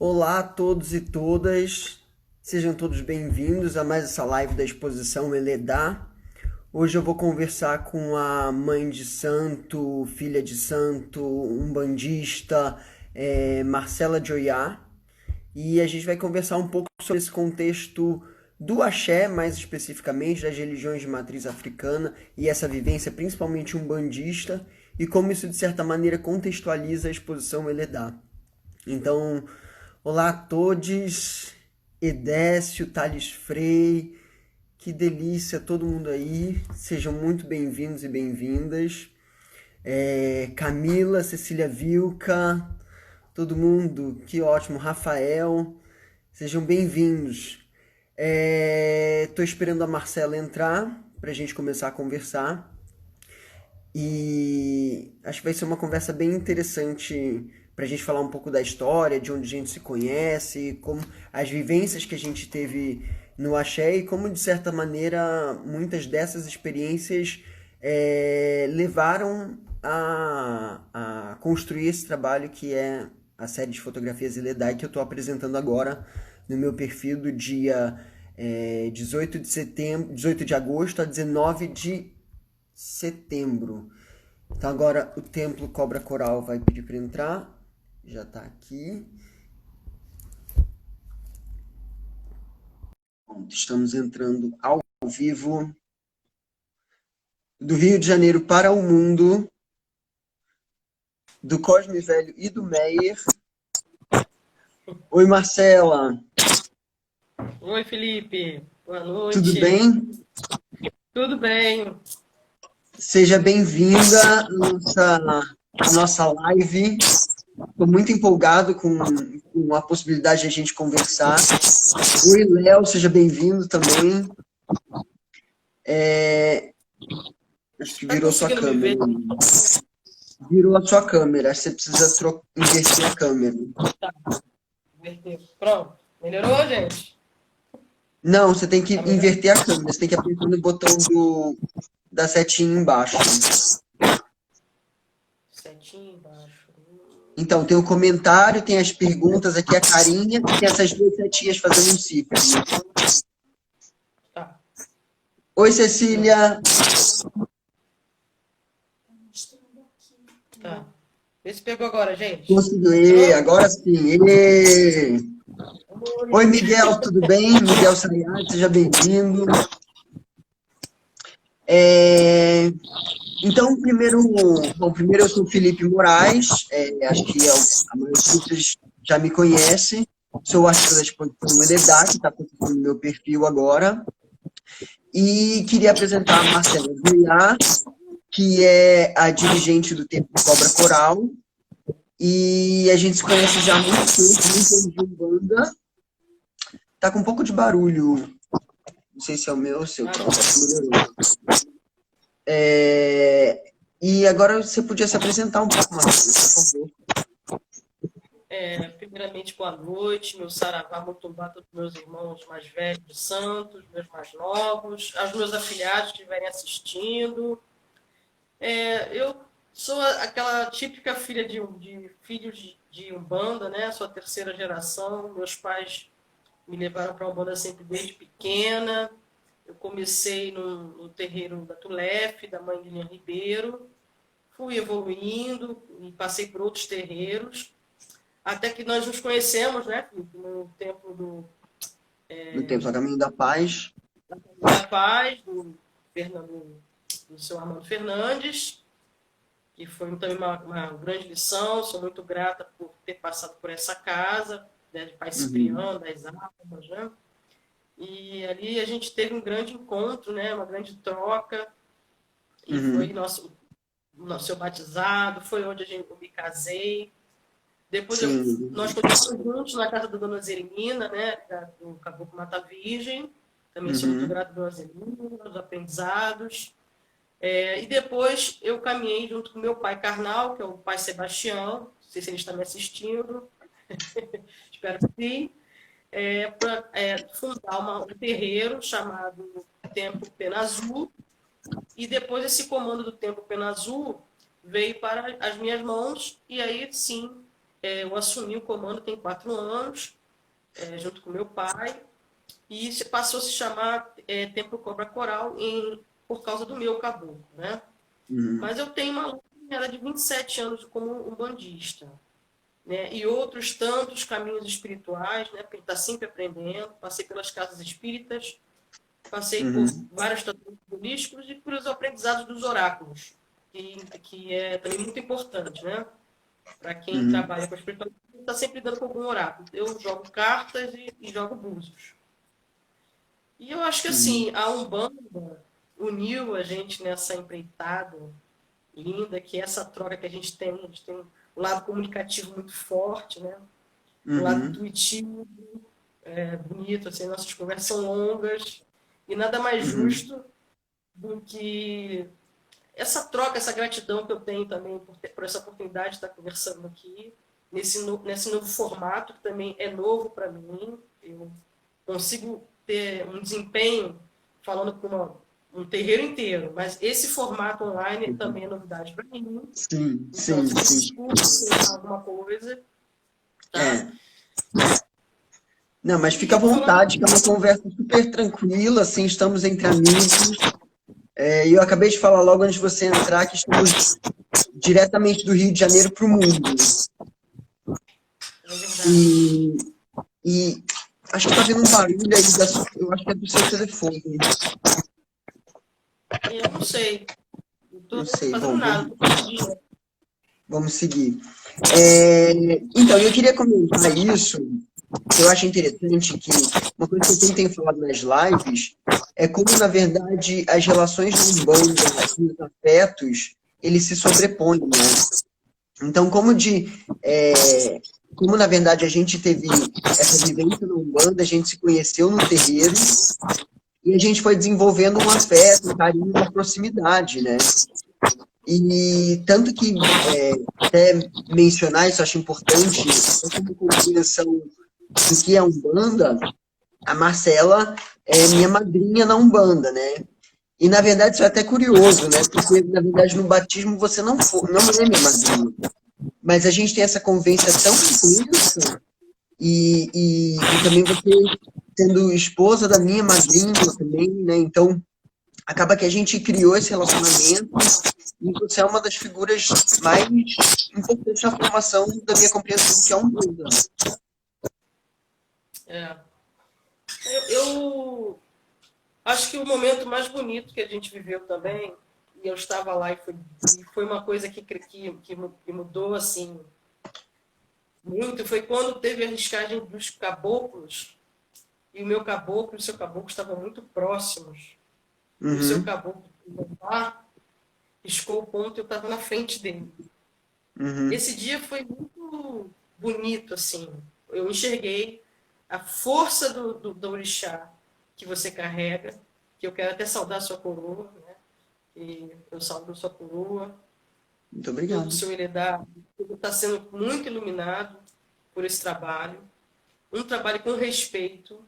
Olá a todos e todas, sejam todos bem-vindos a mais essa live da exposição Eledá. Hoje eu vou conversar com a mãe de santo, filha de santo, umbandista, Marcela Joiá, e a gente vai conversar um pouco sobre esse contexto do axé, mais especificamente das religiões de matriz africana e essa vivência principalmente umbandista e como isso de certa maneira contextualiza a exposição Eledá. Então, olá a todos, Edécio, Thales Frei, que delícia todo mundo aí, sejam muito bem-vindos e bem-vindas. Camila, Cecília Vilca, todo mundo, que ótimo, Rafael, sejam bem-vindos. Tô esperando a Marcela entrar para a gente começar a conversar. E acho que vai ser uma conversa bem interessante para a gente falar um pouco da história, de onde a gente se conhece, como as vivências que a gente teve no Axé e como, de certa maneira, muitas dessas experiências levaram a construir esse trabalho que é a série de fotografias Iledai que eu estou apresentando agora no meu perfil do dia 18 de setembro, 18 de agosto a 19 de setembro. Então agora o templo Cobra Coral vai pedir para entrar. Já está aqui. Pronto, estamos entrando ao vivo do Rio de Janeiro para o mundo, do Cosme Velho e do Meyer. Oi, Marcela. Oi, Felipe. Boa Tudo noite. bem? Tudo bem? Seja bem-vinda à nossa live. Estou muito empolgado com a possibilidade de a gente conversar. Oi, Léo, seja bem-vindo também. Acho que Tá virou sua conseguindo me câmera. ver? Virou a sua câmera. Você precisa inverter a câmera. Tá, inverteu. Pronto. Melhorou, gente? Não, você tem que Tá melhor? inverter a câmera. Você tem que apertar no botão da setinha embaixo. Setinho embaixo. Então, tem o comentário, tem as perguntas aqui, a carinha, e tem essas duas setinhas fazendo um círculo. Tá, Oi, pronto. Cecília. Tá. Vê se pegou agora, gente. Conseguiu. Melhorou? Agora sim. Oi, Oi. Miguel, tudo bem? Miguel Sayad, seja bem-vindo. Então, primeiro eu sou Felipe Moraes, acho que a maioria de vocês já me conhece, sou o artista da exposição Eledá, que está acontecendo no meu perfil agora, e queria apresentar a Marcela Goiá, que é a dirigente do Templo Cobra Coral, e a gente se conhece já há muito tempo, muito anos de Umbanda. Tá com um pouco de barulho, não sei se é o meu ou o seu, Ah, pronto, acho que melhorou. E agora você podia se apresentar um pouco mais, por favor. primeiramente, boa noite. Meu saravá, mutumbá, todos meus irmãos mais velhos, santos, meus mais novos, aos meus afilhados que estiverem assistindo. Eu sou aquela típica filha de filhos de Umbanda, né? Sou a terceira geração. Meus pais me levaram para a Umbanda sempre desde pequena. Eu comecei no terreiro da Tulef, da mãe de Linha Ribeiro. Fui evoluindo e passei por outros terreiros. Até que nós nos conhecemos, né, Felipe? No templo No Templo a Caminho da Paz. da Paz, do seu Armando Fernandes, que foi também uma grande lição. Sou muito grata por ter passado por essa casa, né, de Pai Uhum, Cipriano, das Almas, né? E ali a gente teve um grande encontro, né, uma grande troca, e foi uhum, nosso seu batizado, foi onde eu me casei. Depois nós sim, continuamos juntos na casa da Dona Zermina, né, do Caboclo Mata Virgem. Também sou muito uhum, grata à Dona Zermina, os aprendizados. E depois eu caminhei junto com meu pai carnal, que é o pai Sebastião, não sei se ele está me assistindo, espero que sim, para fundar um terreiro chamado Templo Pena Azul. E depois esse comando do Templo Pena Azul veio para as minhas mãos, e aí sim eu assumi o comando tem 4 anos, junto com meu pai, e passou a se chamar Templo Cobra Coral por causa do meu caboclo, né? Uhum. Mas eu tenho uma caminhada de 27 anos como umbandista, né? E outros tantos caminhos espirituais, né? Porque a gente está sempre aprendendo. Passei pelas casas espíritas, passei por Uhum. vários tratamentos holísticos e pelos aprendizados dos oráculos, que é também muito importante, né? Para quem Uhum. trabalha com a espiritualidade, está sempre lidando com algum oráculo. Eu jogo cartas e jogo búzios. E eu acho que Uhum. assim, a Umbanda uniu a gente nessa empreitada linda, que é essa troca que a gente tem um lado comunicativo muito forte, né? Um lado Uhum. intuitivo, bonito, assim, nossas conversas são longas, e nada mais Uhum. justo do que essa troca, essa gratidão que eu tenho também por essa oportunidade de estar conversando aqui, nesse novo formato, que também é novo para mim. Eu consigo ter um desempenho falando com um terreiro inteiro, mas esse formato online também é novidade para mim. Sim, Então, sim, se sim. desculpa se errar alguma coisa, tá? É. Não, mas fica à E falando. vontade, que é uma conversa super tranquila, assim, estamos entre amigos. E eu acabei de falar logo antes de você entrar que estamos diretamente do Rio de Janeiro para o mundo. É verdade. E, e acho que tá vindo um barulho aí, eu acho que é do seu telefone. Eu não sei. Não Não estou sei, fazendo bom, nada, estou perdida. vamos seguir. Então, eu queria comentar isso, que eu acho interessante, que uma coisa que eu sempre tenho falado nas lives é como, na verdade, as relações da Umbanda e os afetos, eles se sobrepõem, né? Então, como na verdade a gente teve essa vivência na Umbanda, a gente se conheceu no terreiro e a gente foi desenvolvendo um afeto, um carinho, uma proximidade, né? E tanto que, até mencionar isso, acho importante, até como compreensão do que é a Umbanda, a Marcela é minha madrinha na Umbanda, né? E na verdade isso é até curioso, né? Porque na verdade no batismo você não é minha madrinha. Mas a gente tem essa convivência tão intensa e também você sendo esposa da minha madrinha também, né? Então acaba que a gente criou esse relacionamento e você é uma das figuras mais importantes na formação da minha compreensão do que é um Buda. É. Eu acho que o momento mais bonito que a gente viveu também, e eu estava lá e foi uma coisa que mudou assim muito, foi quando teve a riscagem dos caboclos, e o meu caboclo e o seu caboclo estavam muito próximos. E o seu Uhum, caboclo lá riscou o ponto e eu estava na frente dele. uhum, Esse dia foi muito bonito, assim. Eu enxerguei a força do orixá que você carrega, que eu quero até saudar a sua coroa, né? E eu saudo a sua coroa, muito todo o obrigado. seu heredado, está sendo muito iluminado por esse trabalho. Um trabalho com respeito,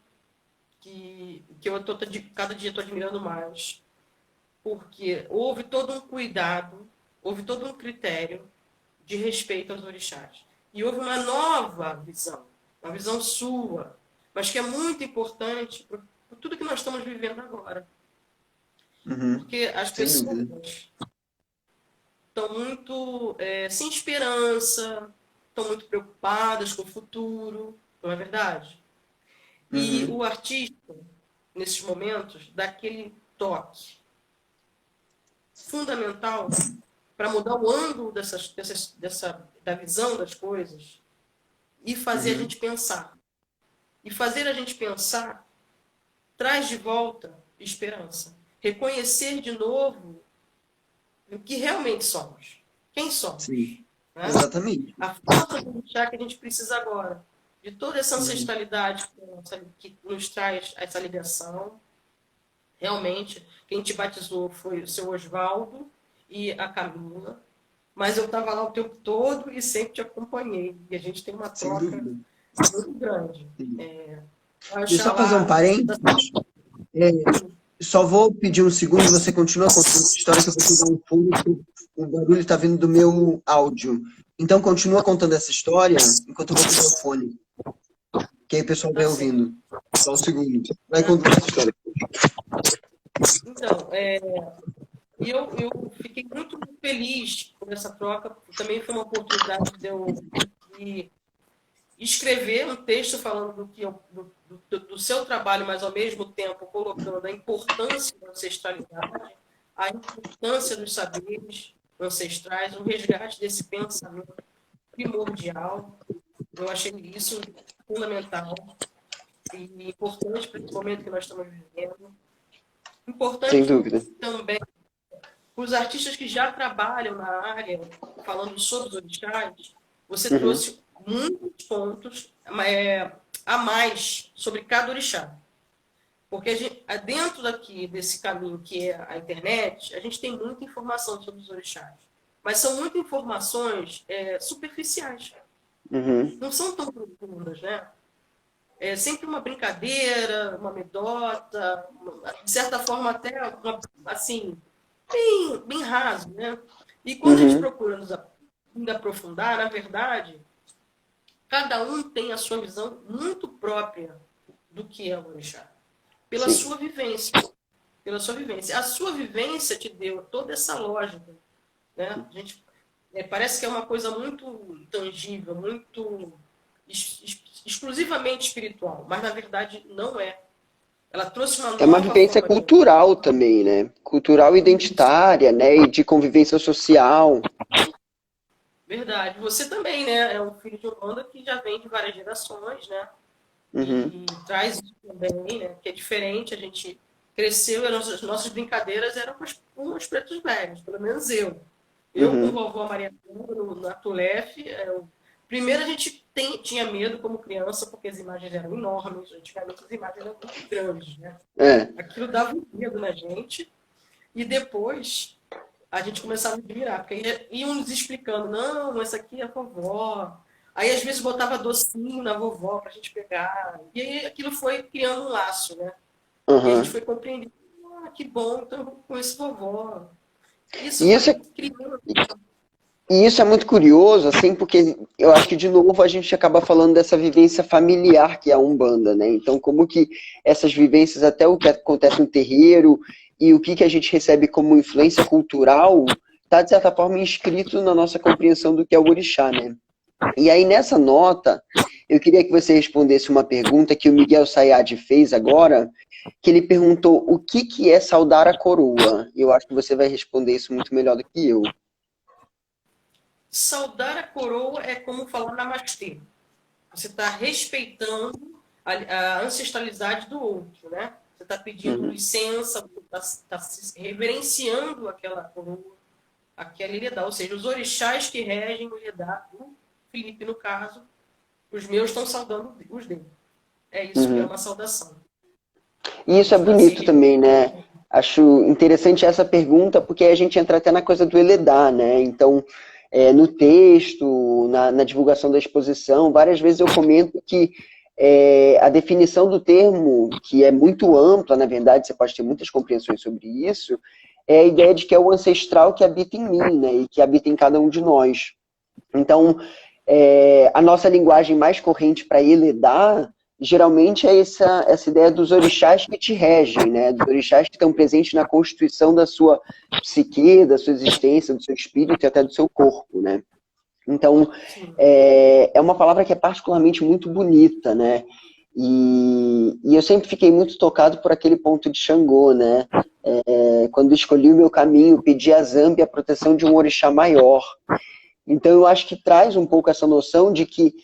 que eu tô, cada dia estou admirando mais, porque houve todo um cuidado, houve todo um critério de respeito aos orixás. E houve uma visão sua, mas que é muito importante por tudo que nós estamos vivendo agora. Uhum, Porque as sem dúvida. pessoas estão muito sem esperança, estão muito preocupadas com o futuro, não é verdade? E Uhum, o artista, nesses momentos, dá aquele toque fundamental para mudar o ângulo da visão das coisas e fazer a uhum, gente pensar. E fazer a gente pensar traz de volta esperança. Reconhecer de novo o que realmente somos. Quem sim, somos. Né? exatamente. A força do chá que a gente precisa agora. De toda essa Uhum, ancestralidade que nos traz essa ligação. Realmente, quem te batizou foi o seu Oswaldo e a Camila. Mas eu estava lá o tempo todo e sempre te acompanhei. E a gente tem uma sem troca dúvida. muito grande. Sim. O Deixa eu só fazer um Oxalá. parênteses. É, só vou pedir um segundo e você continua contando a história que eu vou pegar um fundo, porque o barulho está vindo do meu áudio. Então continua contando essa história enquanto eu vou pegar o fone. Que aí o pessoal vai ouvindo. Só um segundo. Vai contando essa história. Então, eu fiquei muito feliz por essa troca. Também foi uma oportunidade de eu de escrever um texto falando do seu trabalho, mas ao mesmo tempo colocando a importância da ancestralidade, a importância dos saberes ancestrais, o resgate desse pensamento primordial. Eu achei isso fundamental e importante para esse momento que nós estamos vivendo. Sem Importante dúvida. também para os artistas que já trabalham na área, falando sobre os orixás, você trouxe muitos pontos a mais sobre cada orixá. Porque dentro daqui desse caminho que é a internet, a gente tem muita informação sobre os orixás. Mas são muitas informações superficiais. Não são tão profundas, né? É sempre uma brincadeira, uma anedota, de certa forma até assim, bem raso, né? E quando a gente procura nos aprofundar, na verdade, cada um tem a sua visão muito própria do que é o orixá, pela Sim. sua vivência. Pela sua vivência. A sua vivência te deu toda essa lógica, né? A gente, parece que é uma coisa muito tangível, muito exclusivamente espiritual, mas na verdade não é. Ela trouxe uma É uma nova vivência forma de... cultural também, né? Cultural e identitária, né? E de convivência social. Verdade. Você também, né? É um filho de Umbanda que já vem de várias gerações, né? E traz isso também, né? Que é diferente. A gente cresceu e as nossas brincadeiras eram com os pretos velhos, pelo menos eu. Eu com vovó Maria na Tulef. Primeiro a gente tinha medo como criança, porque as imagens eram enormes. Antigamente as imagens eram muito grandes, né? Aquilo dava um medo na gente. E depois a gente começava a admirar, porque iam nos explicando, não, essa aqui é a vovó. Aí, às vezes, botava docinho na vovó pra gente pegar. E aí, aquilo foi criando um laço, né? E a gente foi compreendendo, que bom, então eu conheço vovó. Isso E foi criando... E isso é muito curioso, assim, porque eu acho que, de novo, a gente acaba falando dessa vivência familiar que é a Umbanda, né? Então, como que essas vivências, até o que acontece no terreiro e o que a gente recebe como influência cultural, está, de certa forma, inscrito na nossa compreensão do que é o orixá, né? E aí, nessa nota, eu queria que você respondesse uma pergunta que o Miguel Sayad fez agora, que ele perguntou o que é saudar a coroa. Eu acho que você vai responder isso muito melhor do que eu. Saudar a coroa é como falar namastê. Você está respeitando a ancestralidade do outro, né? Você está pedindo licença, está reverenciando aquela coroa, aquela ilha, ou seja, os orixás que regem o ilha do Felipe, no caso, os meus estão saudando os dele. É isso que é uma saudação. E isso é bonito também, né? Acho interessante essa pergunta, porque a gente entra até na coisa do Eledá, né? Então, no texto, na divulgação da exposição, várias vezes eu comento que a definição do termo, que é muito ampla, na verdade, você pode ter muitas compreensões sobre isso, é a ideia de que é o ancestral que habita em mim, né? E que habita em cada um de nós. Então, a nossa linguagem mais corrente para Eledá, geralmente é essa ideia dos orixás que te regem, né? Dos orixás que estão presentes na constituição da sua psique, da sua existência, do seu espírito e até do seu corpo, né? Então, é uma palavra que é particularmente muito bonita, né? E eu sempre fiquei muito tocado por aquele ponto de Xangô, né? Quando escolhi o meu caminho, pedi a Zambi a proteção de um orixá maior. Então, eu acho que traz um pouco essa noção de que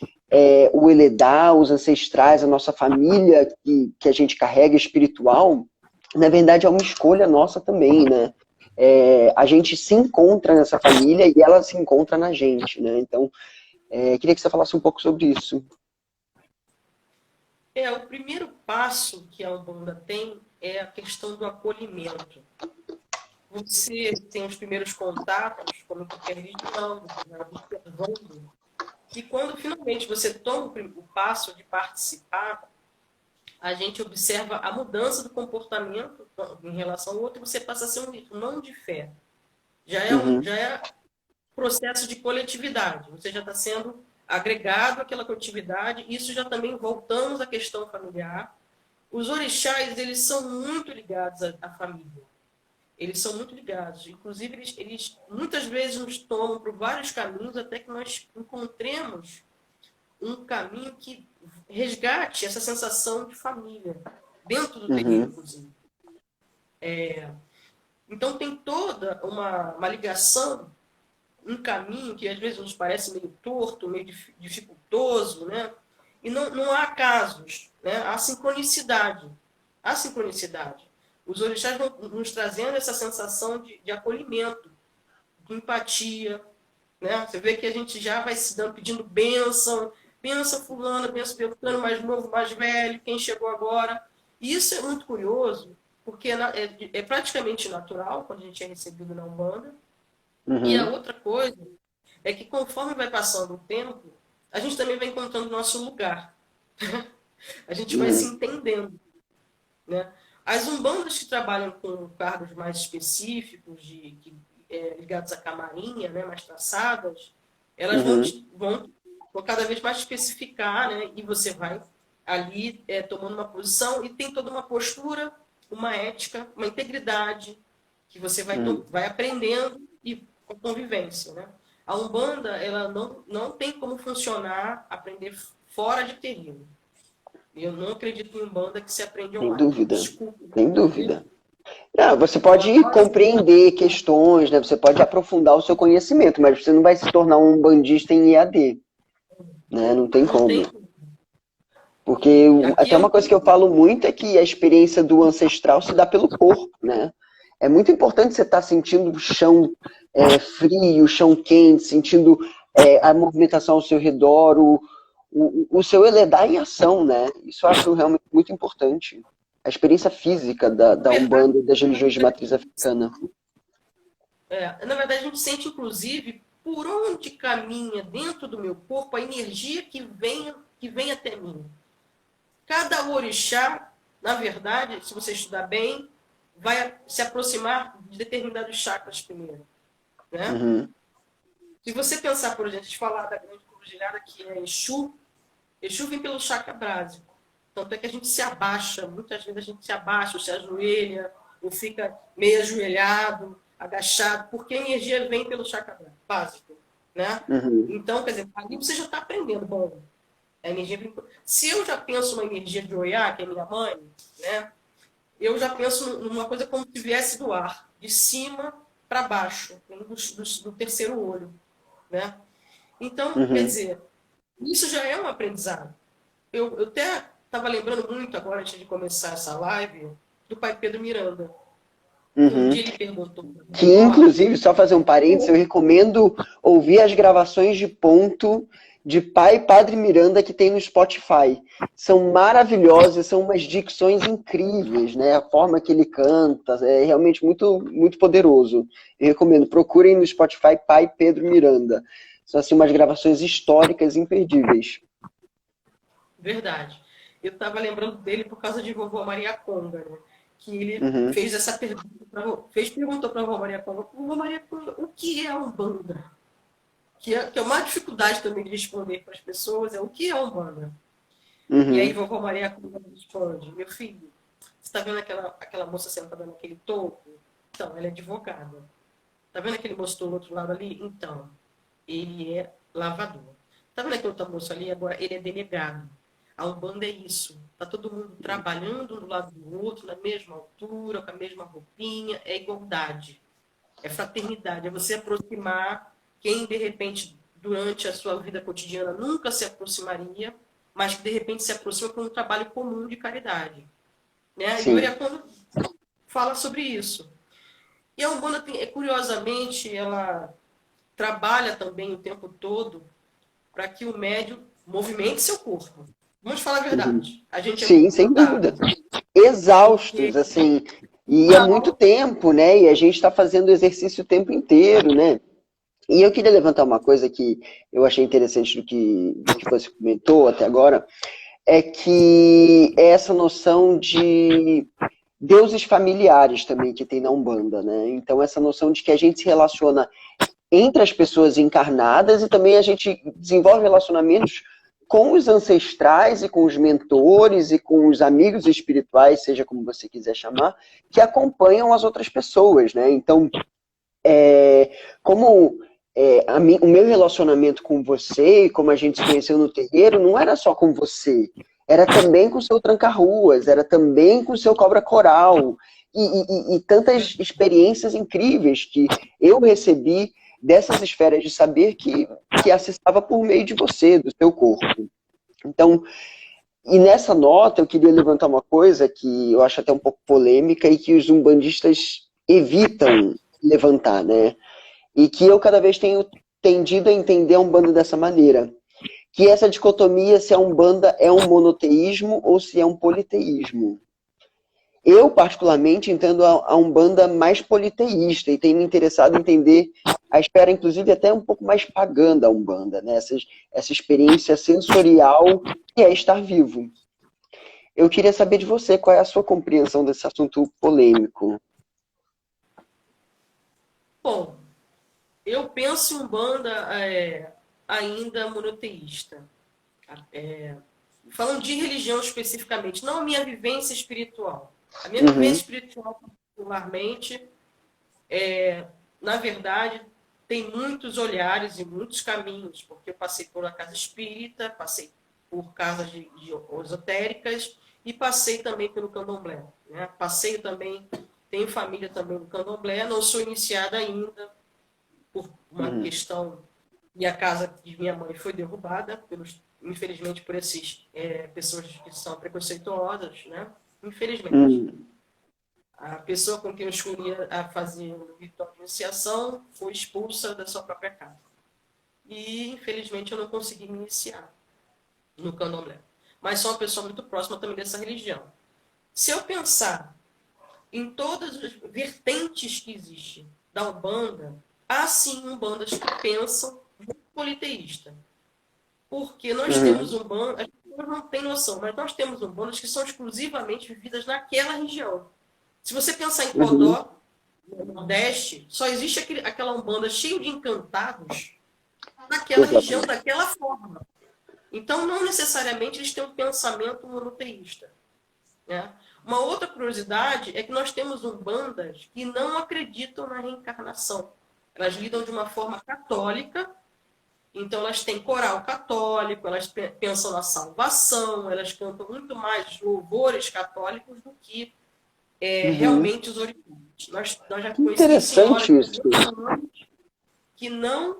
o Eledá, os ancestrais, a nossa família que a gente carrega espiritual, na verdade é uma escolha nossa também, né? A gente se encontra nessa família e ela se encontra na gente, né? Então, queria que você falasse um pouco sobre isso. O primeiro passo que a Umbanda tem é a questão do acolhimento. Você tem os primeiros contatos, como qualquer religião, observando. E quando finalmente você toma o passo de participar, a gente observa a mudança do comportamento em relação ao outro, e você passa a ser um irmão de fé. Já é processo de coletividade. Você já está sendo agregado àquela coletividade. Isso já também voltamos à questão familiar. Os orixás, eles são muito ligados à família. Eles são muito ligados. Inclusive, eles muitas vezes nos tomam por vários caminhos até que nós encontremos um caminho que resgate essa sensação de família dentro do terreiro, inclusive. Então, tem toda uma ligação, um caminho que às vezes nos parece meio torto, meio dificultoso, né? E não há casos, né? Há sincronicidade. Há sincronicidade. Os orixás vão nos trazendo essa sensação de acolhimento, de empatia, né? Você vê que a gente já vai se dando, pedindo bênção, benção fulano, benção beltrano, mais novo, mais velho, quem chegou agora. E isso é muito curioso, porque é praticamente natural quando a gente é recebido na Umbanda. E a outra coisa é que conforme vai passando o tempo, a gente também vai encontrando o nosso lugar. A gente vai se entendendo, né? As umbandas que trabalham com cargos mais específicos, ligados à camarinha, né, mais traçadas, elas vão cada vez mais especificar, né? E você vai ali tomando uma posição e tem toda uma postura, uma ética, uma integridade que você vai aprendendo e com convivência, né? A Umbanda, ela não tem como funcionar, aprender fora de terreno. Eu não acredito em Umbanda que se aprende online. Sem dúvida, Desculpa. sem dúvida. Não, você pode compreender questões, né? Você pode aprofundar o seu conhecimento, mas você não vai se tornar um umbandista em EAD, né? Não tem como. Porque até uma coisa que eu falo muito é que a experiência do ancestral se dá pelo corpo, né? É muito importante você estar sentindo o chão frio, o chão quente, sentindo a movimentação ao seu redor, o seu Eledá em ação, né? Isso eu acho realmente muito importante. A experiência física da Umbanda e das religiões de matriz africana. Na verdade, a gente sente, inclusive, por onde caminha dentro do meu corpo a energia que vem até mim. Cada orixá, na verdade, se você estudar bem, vai se aproximar de determinados chakras primeiro. Né? Se você pensar, por exemplo, a gente falar da grande cruzilhada que é Exu vem pelo chakra básico. Tanto é que a gente se abaixa, muitas vezes a gente se abaixa, ou se ajoelha, ou fica meio ajoelhado, agachado, porque a energia vem pelo chakra básico. Né? Então, quer dizer, ali você já está aprendendo. Bom, a energia vem... Se eu já penso uma energia de Oiá, que é minha mãe, né? Eu já penso numa coisa como se viesse do ar, de cima para baixo, do terceiro olho. Né? Então, quer dizer, isso já é um aprendizado. Eu até estava lembrando muito agora, antes de começar essa live, do pai Pedro Miranda. Um dia ele perguntou... Que, inclusive, só fazer um parênteses, eu recomendo ouvir as gravações de ponto de Pai Padre Miranda que tem no Spotify. São maravilhosas, são umas dicções incríveis, né? A forma que ele canta é realmente muito, muito poderoso. Eu recomendo, procurem no Spotify Pai Pedro Miranda. São assim umas gravações históricas imperdíveis. Verdade. Eu estava lembrando dele por causa de vovó Maria Conga, né? Que ele fez essa pergunta, perguntou para a vovó Maria Conga, vovó Maria Conga, o que é a Umbanda? Que é uma dificuldade também de responder para as pessoas, é o que é a Umbanda? E aí vovó Maria Conga responde, meu filho, você está vendo aquela moça sentada naquele topo? Então, ela é advogada. Está vendo aquele moço do outro lado ali? Então, ele é lavador. Está vendo aquele outro moço ali? Agora, ele é delegado. A Umbanda é isso. Está todo mundo trabalhando um do lado do outro, na mesma altura, com a mesma roupinha. É igualdade. É fraternidade. É você aproximar quem, de repente, durante a sua vida cotidiana, nunca se aproximaria, mas que, de repente, se aproxima com um trabalho comum de caridade. Né? E o Oriacondo fala sobre isso. E a Umbanda, curiosamente, ela trabalha também o tempo todo para que o médium movimente seu corpo. Vamos falar a verdade. A gente Sim, sem dúvida. Exaustos, assim. E é muito tempo, né? E a gente está fazendo exercício o tempo inteiro, né? E eu queria levantar uma coisa que eu achei interessante do que você comentou até agora, é que é essa noção de deuses familiares também que tem na Umbanda, né? Então, essa noção de que a gente se relaciona entre as pessoas encarnadas e também a gente desenvolve relacionamentos com os ancestrais e com os mentores e com os amigos espirituais, seja como você quiser chamar, que acompanham as outras pessoas, né? Então, como o meu relacionamento com você, como a gente se conheceu no terreiro, não era só com você, era também com o seu tranca-ruas, era também com o seu cobra coral, e tantas experiências incríveis que eu recebi dessas esferas de saber que acessava por meio de você, do seu corpo. Então, e nessa nota eu queria levantar uma coisa que eu acho até um pouco polêmica e que os umbandistas evitam levantar, né? E que eu cada vez tenho tendido a entender a Umbanda dessa maneira. Que essa dicotomia se a Umbanda é um monoteísmo ou se é um politeísmo. Eu, particularmente, entendo a Umbanda mais politeísta e tenho me interessado em entender a esfera, inclusive, até um pouco mais pagã da Umbanda, né? Essa experiência sensorial que é estar vivo. Eu queria saber de você qual é a sua compreensão desse assunto polêmico. Bom, eu penso em Umbanda ainda monoteísta. Falando de religião especificamente, não a minha vivência espiritual. A minha vivência espiritual, particularmente, na verdade, tem muitos olhares e muitos caminhos, porque eu passei por uma casa espírita, passei por casas de esotéricas e passei também pelo candomblé. Né? Passei também, tenho família também no candomblé, não sou iniciada ainda, por uma questão, minha casa de minha mãe foi derrubada, infelizmente, por essas pessoas que são preconceituosas, né? Infelizmente. A pessoa com quem eu escolhi a fazer o ritual de iniciação foi expulsa da sua própria casa. E, infelizmente, eu não consegui me iniciar no candomblé. Mas sou uma pessoa muito próxima também dessa religião. Se eu pensar em todas as vertentes que existem da Umbanda, há sim umbandas que pensam muito politeísta. Porque nós temos umbandas, as pessoas não têm noção, mas nós temos umbandas que são exclusivamente vividas naquela região. Se você pensar em Codó, no Nordeste, só existe aquela umbanda cheia de encantados naquela região, daquela forma. Então, não necessariamente eles têm um pensamento monoteísta. Né? Uma outra curiosidade é que nós temos umbandas que não acreditam na reencarnação. Elas lidam de uma forma católica, então elas têm coral católico, elas pensam na salvação, elas cantam muito mais louvores católicos do que realmente os originais. Nós já conhecemos senhoras que não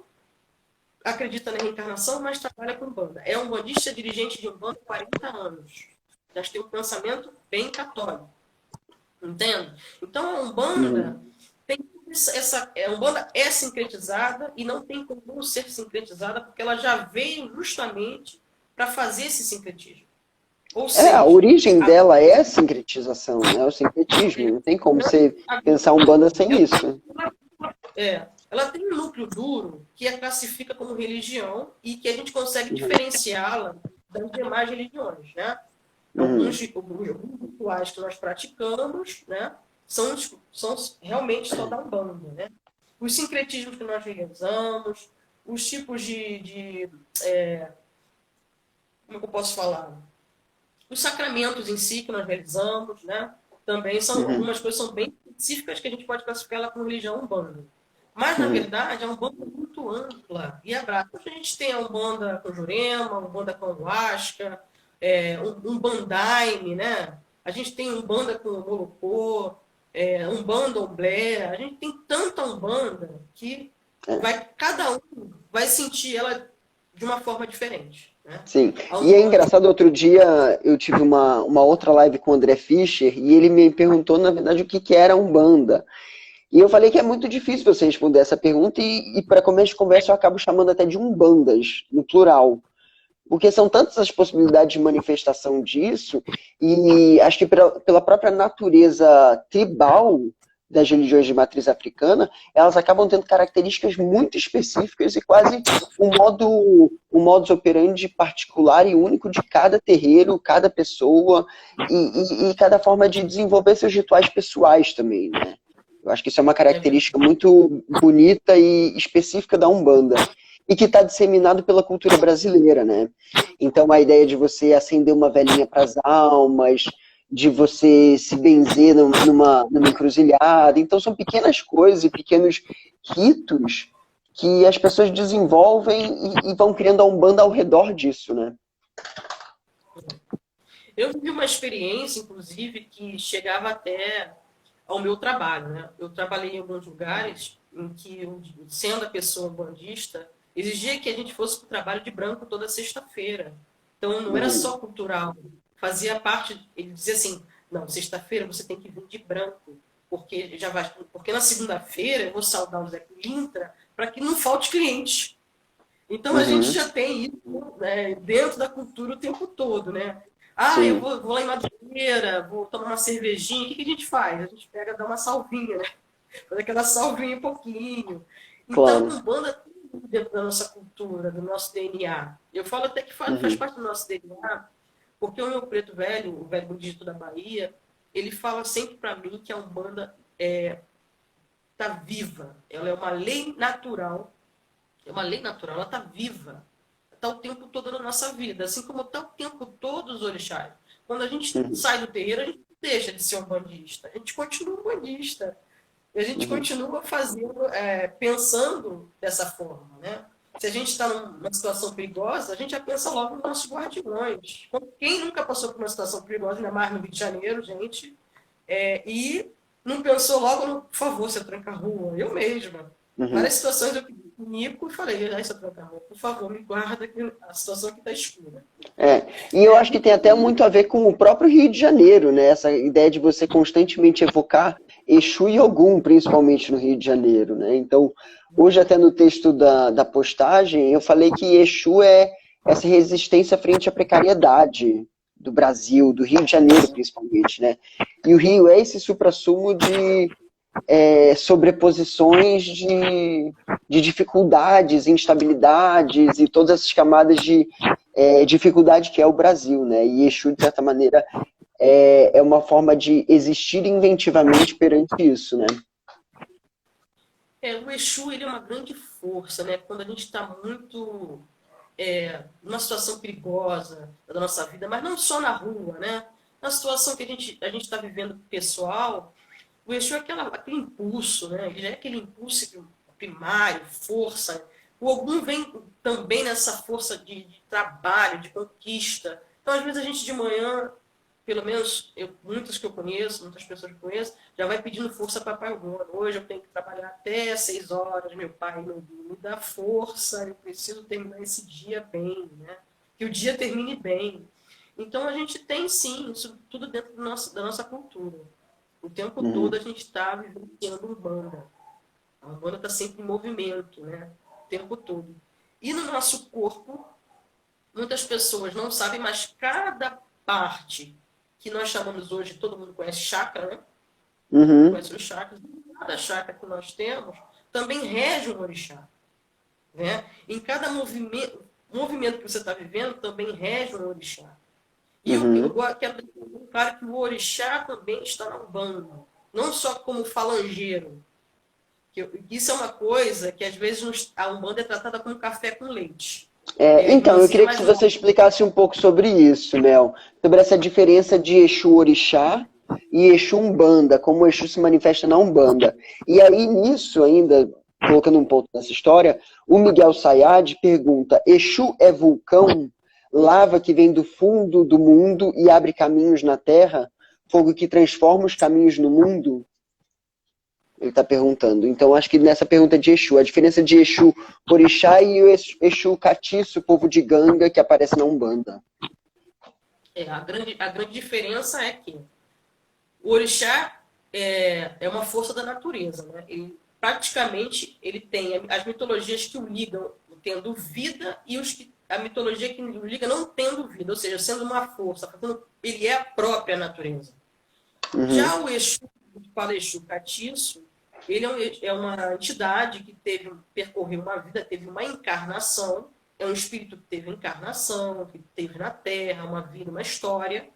acredita na reencarnação, mas trabalha com Umbanda. É um umbandista dirigente de Umbanda há 40 anos. Já tem um pensamento bem católico. Entende? Então, a Umbanda tem a Umbanda é sincretizada e não tem como não ser sincretizada, porque ela já veio justamente para fazer esse sincretismo. Ou seja, a origem dela é a sincretização, né? O sincretismo. Não tem como você pensar Umbanda sem isso. Ela tem um núcleo duro que a classifica como religião e que a gente consegue diferenciá-la das demais religiões, né? Alguns rituais que nós praticamos, né, são realmente só da Umbanda, né? Os sincretismos que nós realizamos, os tipos como eu posso falar? Os sacramentos em si que nós realizamos, né? Também são algumas coisas são bem específicas que a gente pode classificar ela como religião Umbanda. Mas, na verdade, é uma Umbanda muito ampla e abraça. A gente tem a Umbanda com Jurema, a Umbanda com Huasca, Umbandaime, né? A gente tem Umbanda com Molocô, Umbanda Omblé. A gente tem tanta Umbanda que cada um vai sentir ela de uma forma diferente. Né? Sim, e é engraçado, outro dia eu tive uma outra live com o André Fischer e ele me perguntou, na verdade, o que era Umbanda. E eu falei que é muito difícil você responder essa pergunta e para começo de conversa eu acabo chamando até de umbandas, no plural. Porque são tantas as possibilidades de manifestação disso e acho que pela própria natureza tribal das religiões de matriz africana, elas acabam tendo características muito específicas e quase um modus operandi particular e único de cada terreiro, cada pessoa e cada forma de desenvolver seus rituais pessoais também, né? Eu acho que isso é uma É verdade. característica muito bonita e específica da Umbanda. E que está disseminado pela cultura brasileira, né? Então, a ideia de você acender uma velinha para as almas, de você se benzer numa encruzilhada. Então, são pequenas coisas e pequenos ritos que as pessoas desenvolvem e vão criando a Umbanda ao redor disso, né? Eu vivi uma experiência, inclusive, que chegava até ao meu trabalho, né? Eu trabalhei em alguns lugares em que, sendo a pessoa bandista, exigia que a gente fosse para o trabalho de branco toda sexta-feira. Então, não era Uhum, só cultural, fazia parte. Ele dizia assim: não, sexta-feira você tem que vir de branco, porque na segunda-feira eu vou saudar o Zé Pilintra para que não falte cliente. Então a gente uhum, já tem isso, né, dentro da cultura o tempo todo, né? Ah, eu sim, vou lá em Madureira, vou tomar uma cervejinha. O que a gente faz? A gente pega, dá uma salvinha, né? Faz aquela salvinha um pouquinho. Então, claro. Umbanda tem dentro da nossa cultura, do nosso DNA. Eu falo até que faz Uhum, parte do nosso DNA, porque o meu preto velho, o velho budista da Bahia, ele fala sempre para mim que a Umbanda está viva. Ela é uma lei natural, ela está viva. Está o tempo todo na nossa vida, assim como está o tempo todo os orixás. Quando a gente uhum, sai do terreiro, a gente deixa de ser um bandista, a gente continua um bandista. E a gente uhum, continua fazendo, pensando dessa forma, né? Se a gente está numa situação perigosa, a gente já pensa logo nos nossos guardiões. Quem nunca passou por uma situação perigosa, ainda mais no Rio de Janeiro, gente, e não pensou logo no, por favor, você tranca a rua. Eu mesma. uhum. Várias situações eu pedi o Nico e falei, ai, seu tranca a rua, por favor, me guarda que a situação aqui está escura. É, e eu É, acho que tem até muito a ver com o próprio Rio de Janeiro, né? Essa ideia de você constantemente evocar Exu e Ogum, principalmente no Rio de Janeiro, né? Então, hoje até no texto da postagem, eu falei que Exu é essa resistência frente à precariedade do Brasil, do Rio de Janeiro, principalmente, né? E o Rio é esse suprassumo de sobreposições de dificuldades, instabilidades e todas essas camadas de dificuldade que é o Brasil, né? E Exu, de certa maneira, é uma forma de existir inventivamente perante isso, né? o Exu ele é uma grande força, né? Quando a gente está muito numa situação perigosa da nossa vida, mas não só na rua, né? Na situação que a gente está vivendo pessoal, o Exu é aquele impulso, né? Ele é aquele impulso primário, força. O Ogum vem também nessa força de trabalho, de conquista. Então, às vezes, a gente de manhã, pelo menos muitas que eu conheço, muitas pessoas que eu conheço, já vai pedindo força para Pai Ogum. Hoje eu tenho que trabalhar até 6 horas, meu pai me dá força, eu preciso terminar esse dia bem, né? Que o dia termine bem. Então, a gente tem, sim, isso tudo dentro da nossa cultura. O tempo todo Uhum, a gente está vivenciando Umbanda. A Umbanda está sempre em movimento, né? O tempo todo. E no nosso corpo, muitas pessoas não sabem, mas cada parte que nós chamamos hoje, todo mundo conhece chakra, né? Todo mundo uhum, conhece os chakras. Cada chakra que nós temos também rege um orixá. Né? Em cada movimento que você está vivendo também rege um orixá. E eu uhum. quero deixar claro que o orixá também está na Umbanda. Não só como falangeiro. Isso é uma coisa que às vezes a Umbanda é tratada como café com leite. Então, eu Irmãzinha queria que mais você nova. explicasse um pouco sobre isso, Mel, sobre essa diferença de Exu Orixá e Exu Umbanda, como o Exu se manifesta na Umbanda. E aí, nisso ainda, colocando um ponto nessa história, o Miguel Sayad pergunta, Exu é vulcão, lava que vem do fundo do mundo e abre caminhos na terra, fogo que transforma os caminhos no mundo? Ele está perguntando. Então, acho que nessa pergunta de Exu, a diferença de Exu Orixá e o Exu Catiço, povo de Ganga, que aparece na Umbanda. A grande diferença é que o orixá é uma força da natureza. Né? Praticamente, ele tem as mitologias que o ligam tendo vida e a mitologia que o liga não tendo vida, ou seja, sendo uma força, ele é a própria natureza. Já Uhum, o Exu, que fala Exu Catiço, ele é uma entidade que percorreu uma vida, teve uma encarnação, é um espírito que teve encarnação, que teve na Terra, uma vida, uma história,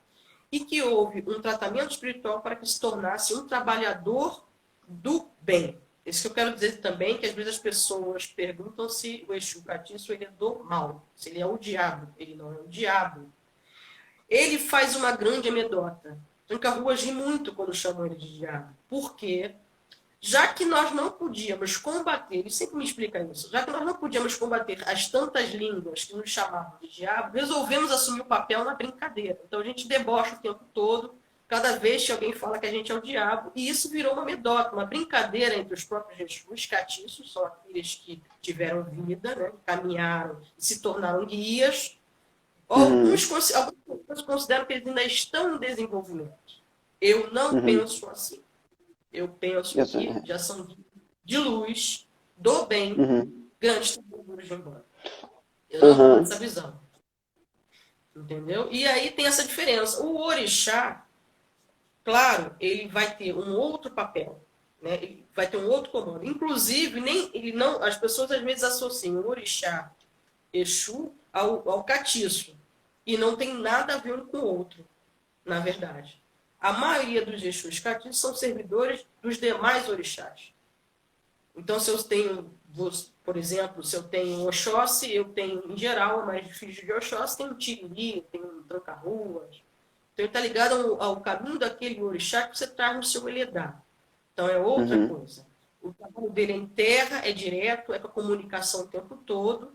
e que houve um tratamento espiritual para que se tornasse um trabalhador do bem. Isso que eu quero dizer também, que às vezes as pessoas perguntam se o Exu Catiço ele é do mal, se ele é o diabo. Ele não é o diabo. Ele faz uma grande anedota. Tranca-Ruas ri muito quando chamam ele de diabo. Por quê? Já que nós não podíamos combater, ele sempre me explica isso, já que nós não podíamos combater as tantas línguas que nos chamavam de diabo, resolvemos assumir o papel na brincadeira. Então a gente debocha o tempo todo, cada vez que alguém fala que a gente é o diabo, e isso virou uma anedota, uma brincadeira entre os próprios Exus catiços, são aqueles que tiveram vida, né, caminharam e se tornaram guias. Alguns consideram que eles ainda estão em desenvolvimento. Eu não penso assim. Eu penso que já são de luz, do bem, grandes trabalhadores de Umbanda. Eu não tenho essa visão. Entendeu? E aí tem essa diferença. O orixá, claro, ele vai ter um outro papel. Né? Ele vai ter um outro comando. Inclusive, as pessoas às vezes associam o orixá Exu ao catiço. E não tem nada a ver um com o outro, na verdade. A maioria dos Exus catiços são servidores dos demais orixás. Então, se eu tenho, por exemplo, se eu tenho Oxóssi, eu tenho, em geral, mais filhos de Oxóssi, tem um Tiriri, tem um Tranca-Ruas. Então, ele está ligado ao caminho daquele orixá que você traz no seu Eledá. Então, é outra coisa. O trabalho dele é em terra, é direto, é com a comunicação o tempo todo.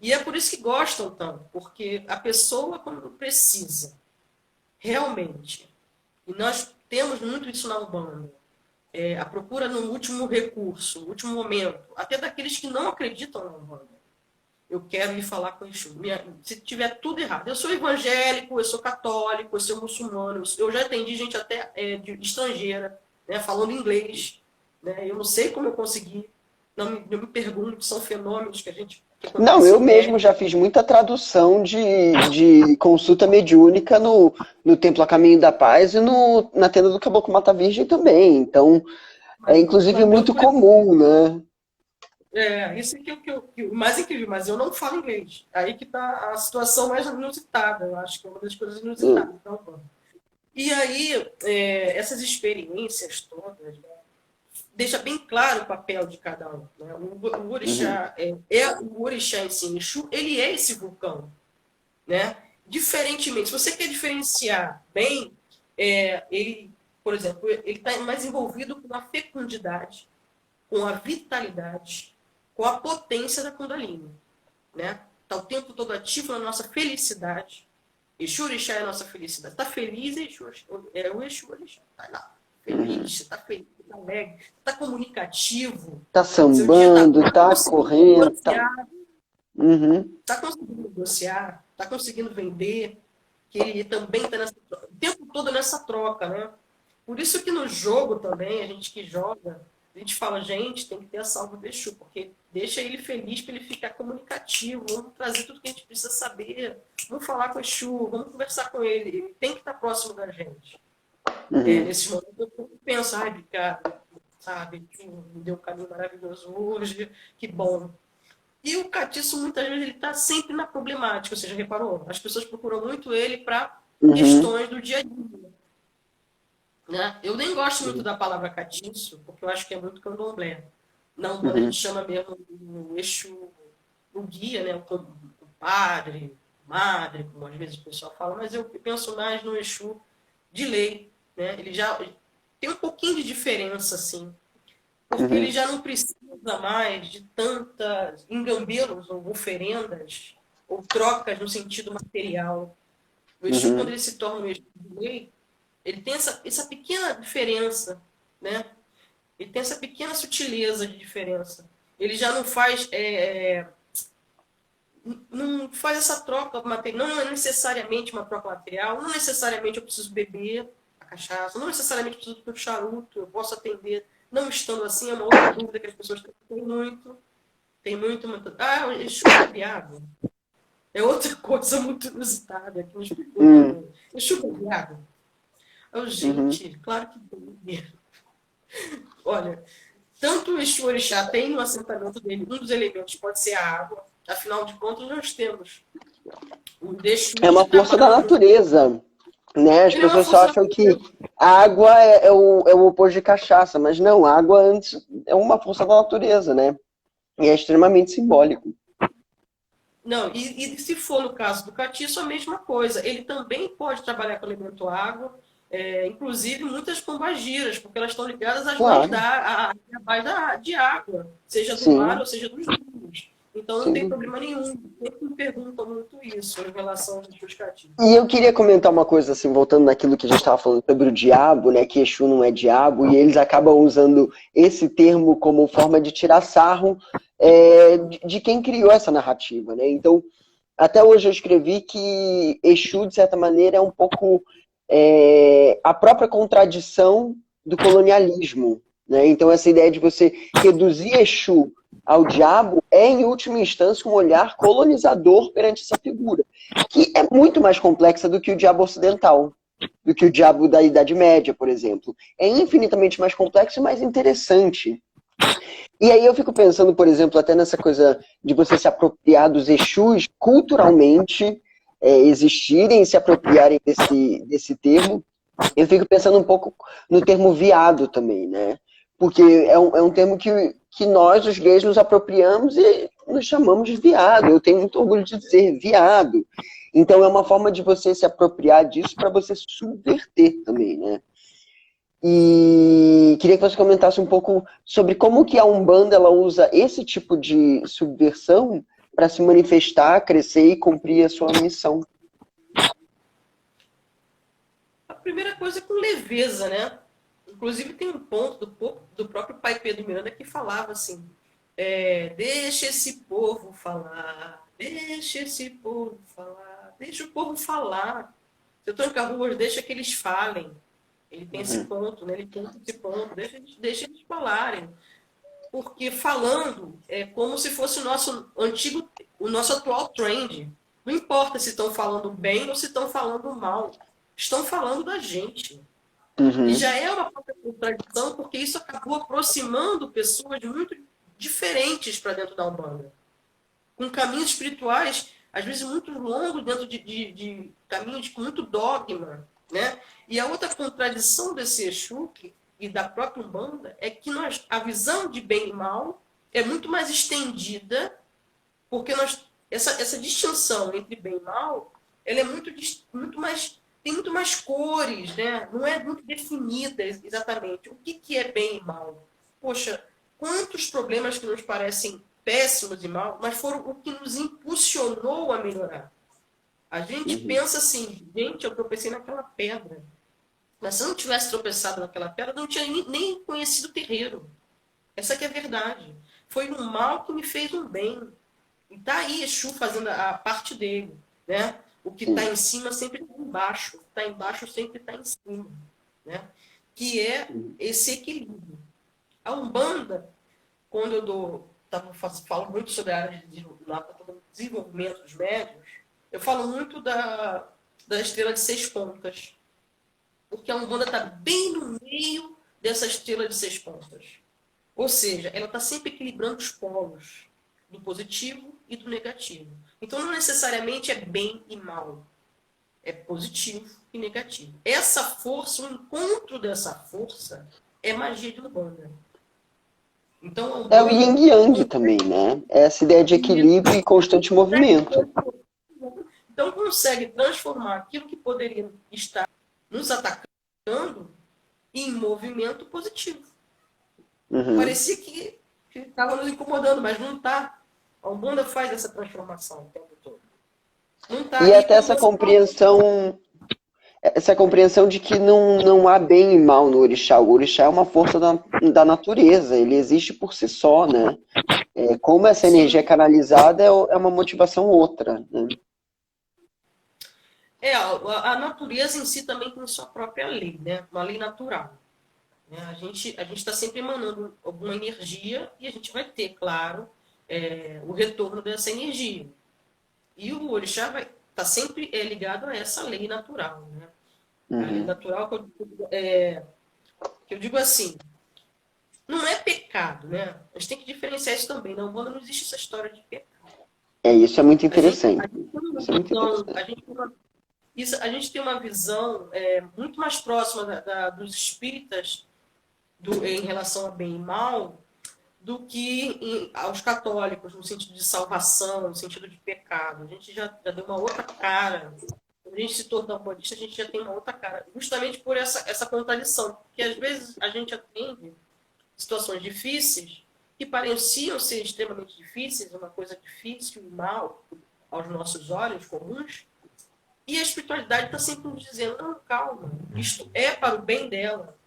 E é por isso que gostam tanto, porque a pessoa, quando precisa, realmente, e nós temos muito isso na Umbanda, a procura no último recurso, no último momento, até daqueles que não acreditam na Umbanda. Eu quero ir falar com o Exu. Se tiver tudo errado, eu sou evangélico, eu sou católico, eu sou muçulmano, eu já atendi gente até estrangeira, né, falando inglês. Né, eu não sei como eu consegui, não me pergunto, são fenômenos que a gente... Não, eu mesmo já fiz muita tradução de consulta mediúnica no Templo A Caminho da Paz e na tenda do Caboclo Mata Virgem também. Então, é inclusive muito comum, né? Isso é que o mais incrível, mas eu não falo inglês. Aí que está a situação mais inusitada, eu acho que é uma das coisas inusitadas. Então, e aí, essas experiências todas, né, deixa bem claro o papel de cada um. Né? O orixá, o orixá em si, Exu, ele é esse vulcão. Né? Diferentemente, se você quer diferenciar bem, ele, por exemplo, ele está mais envolvido com a fecundidade, com a vitalidade, com a potência da Kundalini. Né? Está o tempo todo ativo na nossa felicidade. Exu orixá é a nossa felicidade. Está feliz, o Exu orixá. Está lá. Feliz, está feliz, está alegre, está comunicativo. Está sambando, está correndo. Está conseguindo negociar, está conseguindo vender, que ele também está o tempo todo nessa troca, né? Por isso que no jogo também, a gente que joga, a gente fala, gente, tem que ter a salva do Exu, porque deixa ele feliz para ele ficar comunicativo, vamos trazer tudo que a gente precisa saber, vamos falar com o Exu, vamos conversar com ele, ele tem que estar próximo da gente. Nesses momentos eu penso, obrigado, sabe, me deu um caminho maravilhoso hoje, que bom. E o catiço, muitas vezes, ele está sempre na problemática, você já reparou? As pessoas procuram muito ele para questões do dia a dia. Né? Eu nem gosto muito da palavra catiço, porque eu acho que é muito candomblé. Não, quando a gente chama mesmo o Exu, o guia, né? o padre, madre, como às vezes o pessoal fala, mas eu penso mais no Exu de lei. Né? Ele já tem um pouquinho de diferença, assim, porque ele já não precisa mais de tantas engambelos ou oferendas ou trocas no sentido material. O Exu, quando ele se torna um Exu de lei, ele tem essa pequena diferença, né? Ele tem essa pequena sutileza de diferença. Ele já não faz não faz essa troca material, não é necessariamente uma troca material, não necessariamente eu preciso beber a cachaça, não necessariamente eu preciso do charuto, eu posso atender. Não estando assim, é uma outra dúvida que as pessoas têm muito. O Exu é viado. É outra coisa muito inusitada que nos perguntam. Exu é viado? Gente, claro que tem. Olha, tanto o Exu Orixá tem no assentamento dele, um dos elementos pode ser a água. Afinal de contas, nós temos o Exu. É uma força da natureza. Né? As pessoas só acham que a água é o oposto de cachaça, mas não, a água antes é uma força da natureza, né? E é extremamente simbólico. Não, e se for no caso do catiço, a mesma coisa. Ele também pode trabalhar com o elemento água, inclusive muitas pombagiras, porque elas estão ligadas às mães Claro, de água, seja do mar sim, ou seja dos rios. Então não tem sim. problema nenhum. Sempre me perguntam muito isso em relação aos seus cativos. E eu queria comentar uma coisa, assim, voltando naquilo que a gente estava falando sobre o diabo, né? Que Exu não é diabo, e eles acabam usando esse termo como forma de tirar sarro de quem criou essa narrativa, né? Então, até hoje eu escrevi que Exu, de certa maneira, é um pouco a própria contradição do colonialismo, né? Então, essa ideia de você reduzir Exu ao diabo é, em última instância, um olhar colonizador perante essa figura, que é muito mais complexa do que o diabo ocidental, do que o diabo da Idade Média, por exemplo. É infinitamente mais complexo e mais interessante. E aí eu fico pensando, por exemplo, até nessa coisa de você se apropriar dos Exus culturalmente, existirem e se apropriarem desse termo. Eu fico pensando um pouco no termo viado também, né? Porque é um termo que nós, os gays, nos apropriamos e nos chamamos de viado. Eu tenho muito orgulho de dizer viado. Então é uma forma de você se apropriar disso para você subverter também, né? E queria que você comentasse um pouco sobre como que a Umbanda ela usa esse tipo de subversão para se manifestar, crescer e cumprir a sua missão. A primeira coisa é com leveza, né? Inclusive tem um ponto do próprio pai Pedro Miranda que falava assim, deixa esse povo falar, deixa esse povo falar, deixa o povo falar. Se eu estou em rua, deixa que eles falem. Ele tem esse ponto, né? Ele tem esse ponto, deixa eles falarem. Porque falando é como se fosse o nosso atual trend. Não importa se estão falando bem ou se estão falando mal. Estão falando da gente. E Uhum, já é uma própria contradição, porque isso acabou aproximando pessoas muito diferentes para dentro da Umbanda. Com caminhos espirituais, às vezes, muito longos, dentro de caminhos com muito dogma. Né? E a outra contradição desse Exu e da própria Umbanda é que a visão de bem e mal é muito mais estendida, porque essa distinção entre bem e mal ela é muito mais tem muito mais cores, né? Não é muito definida exatamente o que é bem e mal. Poxa, quantos problemas que nos parecem péssimos e mal, mas foram o que nos impulsionou a melhorar. A gente uhum, pensa assim, gente, eu tropecei naquela pedra. Mas se eu não tivesse tropeçado naquela pedra, eu não tinha nem conhecido o terreiro. Essa que é a verdade. Foi um mal que me fez um bem. E tá aí Exu fazendo a parte dele, né? O que está sim, em cima sempre está embaixo. O que está embaixo sempre está em cima, né? Que é esse equilíbrio. A Umbanda, quando falo muito sobre a área de desenvolvimento dos médios, eu falo muito da estrela de 6 pontas. Porque a Umbanda está bem no meio dessa estrela de 6 pontas. Ou seja, ela está sempre equilibrando os polos do positivo e do negativo. Então, não necessariamente é bem e mal. É positivo e negativo. Essa força, o encontro dessa força, é magia de Umbanda. Então, a é o Umbanda yin yang também, né? É essa ideia de equilíbrio e constante movimento. consegue transformar aquilo que poderia estar nos atacando em movimento positivo. Uhum. Parecia que estava nos incomodando, mas não está. A Umbanda faz essa transformação o tempo todo. Não está. E E até quando você fala, essa compreensão de que não há bem e mal no orixá. O orixá é uma força da natureza, ele existe por si só, né? Como essa energia é sim, canalizada é uma motivação outra, né? a natureza em si também tem sua própria lei, né? Uma lei natural. Né? A gente está sempre emanando alguma energia e a gente vai ter, claro, o retorno dessa energia. E o orixá vai estar sempre ligado a essa lei natural, né? A lei Uhum. natural que eu digo assim, não é pecado, né? A gente tem que diferenciar isso também. Na Umbanda não existe essa história de pecado. Isso é muito A gente, interessante. a gente tem uma Isso é muito visão, interessante. isso, a gente tem uma visão muito mais próxima dos espíritas em relação a bem e mal do que aos católicos, no sentido de salvação, no sentido de pecado. A gente já deu uma outra cara. Quando a gente se torna budista, a gente já tem uma outra cara. Justamente por essa contradição. Porque às vezes a gente atende situações difíceis que pareciam ser extremamente difíceis, uma coisa difícil e mal aos nossos olhos comuns, e a espiritualidade está sempre nos dizendo, não, calma, isto é para o bem dela,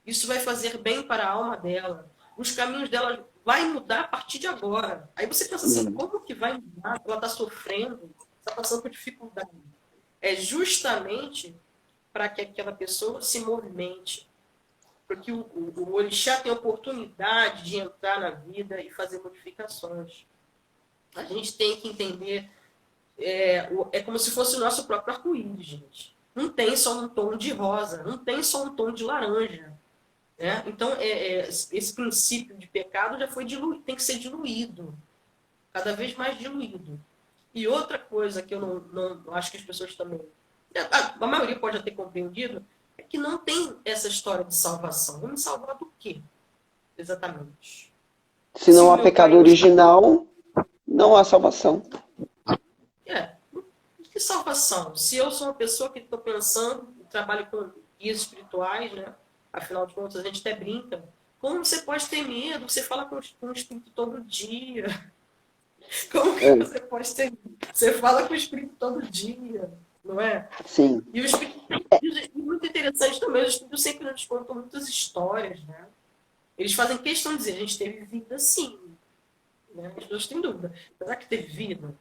isso vai fazer bem para a alma dela, os caminhos dela vai mudar a partir de agora. Aí você pensa assim, como que vai mudar? Ela está sofrendo, está passando por dificuldade. É justamente para que aquela pessoa se movimente, porque o orixá tem a oportunidade de entrar na vida e fazer modificações. A gente tem que entender, é como se fosse o nosso próprio arco-íris, gente. Não tem só um tom de rosa, não tem só um tom de laranja. Né? Então, esse princípio de pecado já foi diluído, tem que ser diluído, cada vez mais diluído. E outra coisa que eu não acho que as pessoas também, a maioria pode já ter compreendido, é que não tem essa história de salvação. Vamos me salvar do quê? Exatamente. Se não há pecado original, não há salvação. Que salvação? Se eu sou uma pessoa que estou pensando, trabalho com guias espirituais, né? Afinal de contas, a gente até brinca. Como você pode ter medo? Você fala com o espírito todo dia. Como que você pode ter medo? Você fala com o espírito todo dia, não é? Sim. E o espírito, muito interessante também, os espíritos sempre nos contam muitas histórias, né? Eles fazem questão de dizer, a gente teve vida sim. Né? As pessoas têm dúvida. Será que teve vida?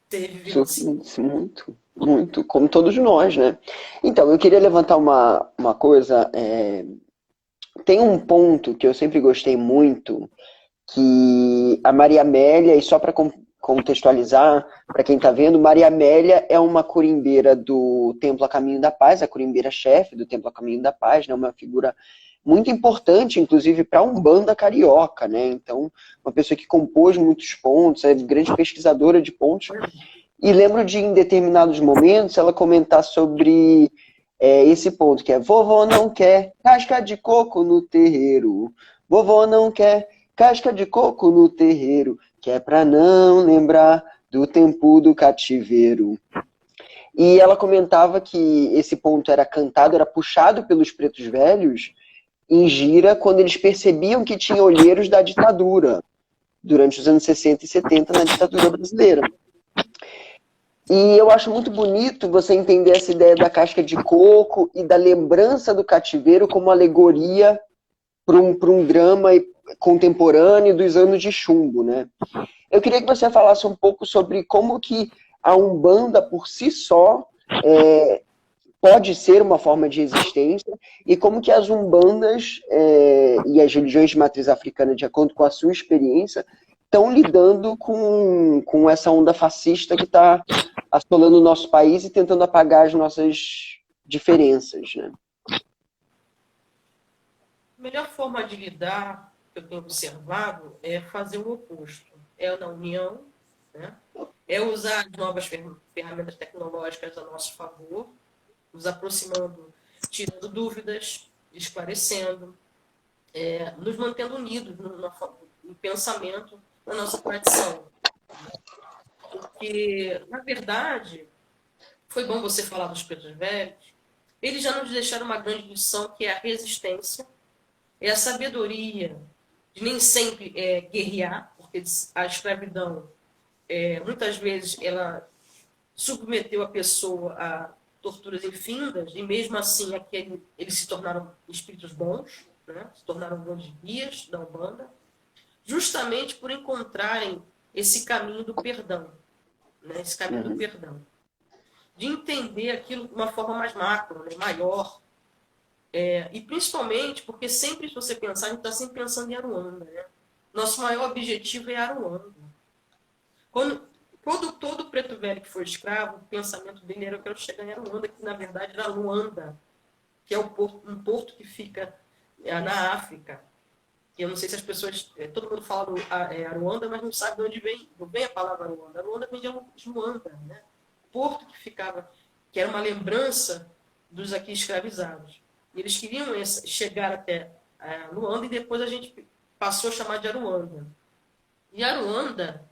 Teve vida sim. Muito, muito, como todos nós, né? Então, eu queria levantar uma coisa. Tem um ponto que eu sempre gostei muito, que a Maria Amélia, e só para contextualizar, para quem está vendo, Maria Amélia é uma curimbeira do Templo a Caminho da Paz, a curimbeira-chefe do Templo a Caminho da Paz, né? Uma figura muito importante, inclusive, para a Umbanda carioca, né? Então, uma pessoa que compôs muitos pontos, é grande pesquisadora de pontos. E lembro de, em determinados momentos, ela comentar sobre esse ponto, que é: vovó não quer casca de coco no terreiro, vovó não quer casca de coco no terreiro, que é para não lembrar do tempo do cativeiro. E ela comentava que esse ponto era cantado, era puxado pelos pretos velhos em gira quando eles percebiam que tinha olheiros da ditadura, durante os anos 60 e 70 na ditadura brasileira. E eu acho muito bonito você entender essa ideia da casca de coco e da lembrança do cativeiro como alegoria para um drama contemporâneo dos anos de chumbo, né? Eu queria que você falasse um pouco sobre como que a Umbanda por si só pode ser uma forma de existência e como que as umbandas e as religiões de matriz africana, de acordo com a sua experiência, estão lidando com essa onda fascista que está assolando o nosso país e tentando apagar as nossas diferenças, né? A melhor forma de lidar, que eu tenho observado, é fazer o oposto. É na união, né? É usar as novas ferramentas tecnológicas a nosso favor, nos aproximando, tirando dúvidas, esclarecendo, nos mantendo unidos no pensamento, na nossa tradição. Porque, na verdade, foi bom você falar dos pretos velhos, eles já nos deixaram uma grande lição, que é a resistência, é a sabedoria de nem sempre guerrear, porque a escravidão, muitas vezes, ela submeteu a pessoa a torturas infindas, e mesmo assim eles se tornaram espíritos bons, né? Se tornaram grandes guias da Umbanda, justamente por encontrarem esse caminho do perdão, né? Esse caminho do perdão. De entender aquilo de uma forma mais macro, né? Maior. E principalmente porque sempre, se você pensar, a gente está sempre pensando em Aruanda. Né? Nosso maior objetivo é Aruanda. Quando todo preto velho que foi escravo, o pensamento dele era: eu quero chegar em Aruanda, que na verdade era Luanda, que é um porto que fica na África. E eu não sei se as pessoas... todo mundo fala Aruanda, mas não sabe de onde vem a palavra Aruanda. Aruanda vem de Luanda, né? Porto que ficava que era uma lembrança dos aqui escravizados. E eles queriam chegar até Luanda, e depois a gente passou a chamar de Aruanda. E Aruanda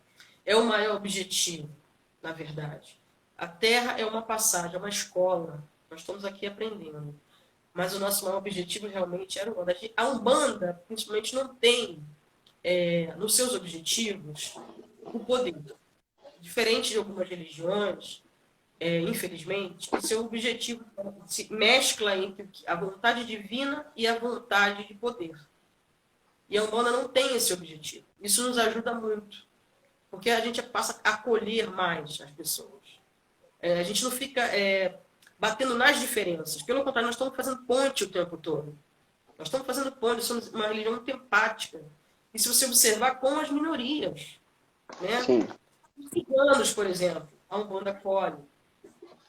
é o maior objetivo, na verdade. A Terra é uma passagem, é uma escola. Nós estamos aqui aprendendo. Mas o nosso maior objetivo realmente é Aruanda. A Umbanda, principalmente, não tem nos seus objetivos o poder. Diferente de algumas religiões, infelizmente, o seu objetivo se mescla entre a vontade divina e a vontade de poder. E a Umbanda não tem esse objetivo. Isso nos ajuda muito, porque a gente passa a acolher mais as pessoas. A gente não fica batendo nas diferenças. Pelo contrário, nós estamos fazendo ponte o tempo todo. Nós estamos fazendo ponte, somos uma religião muito empática. E se você observar, com as minorias, né? Sim. Os ciganos, por exemplo, a Umbanda acolhe,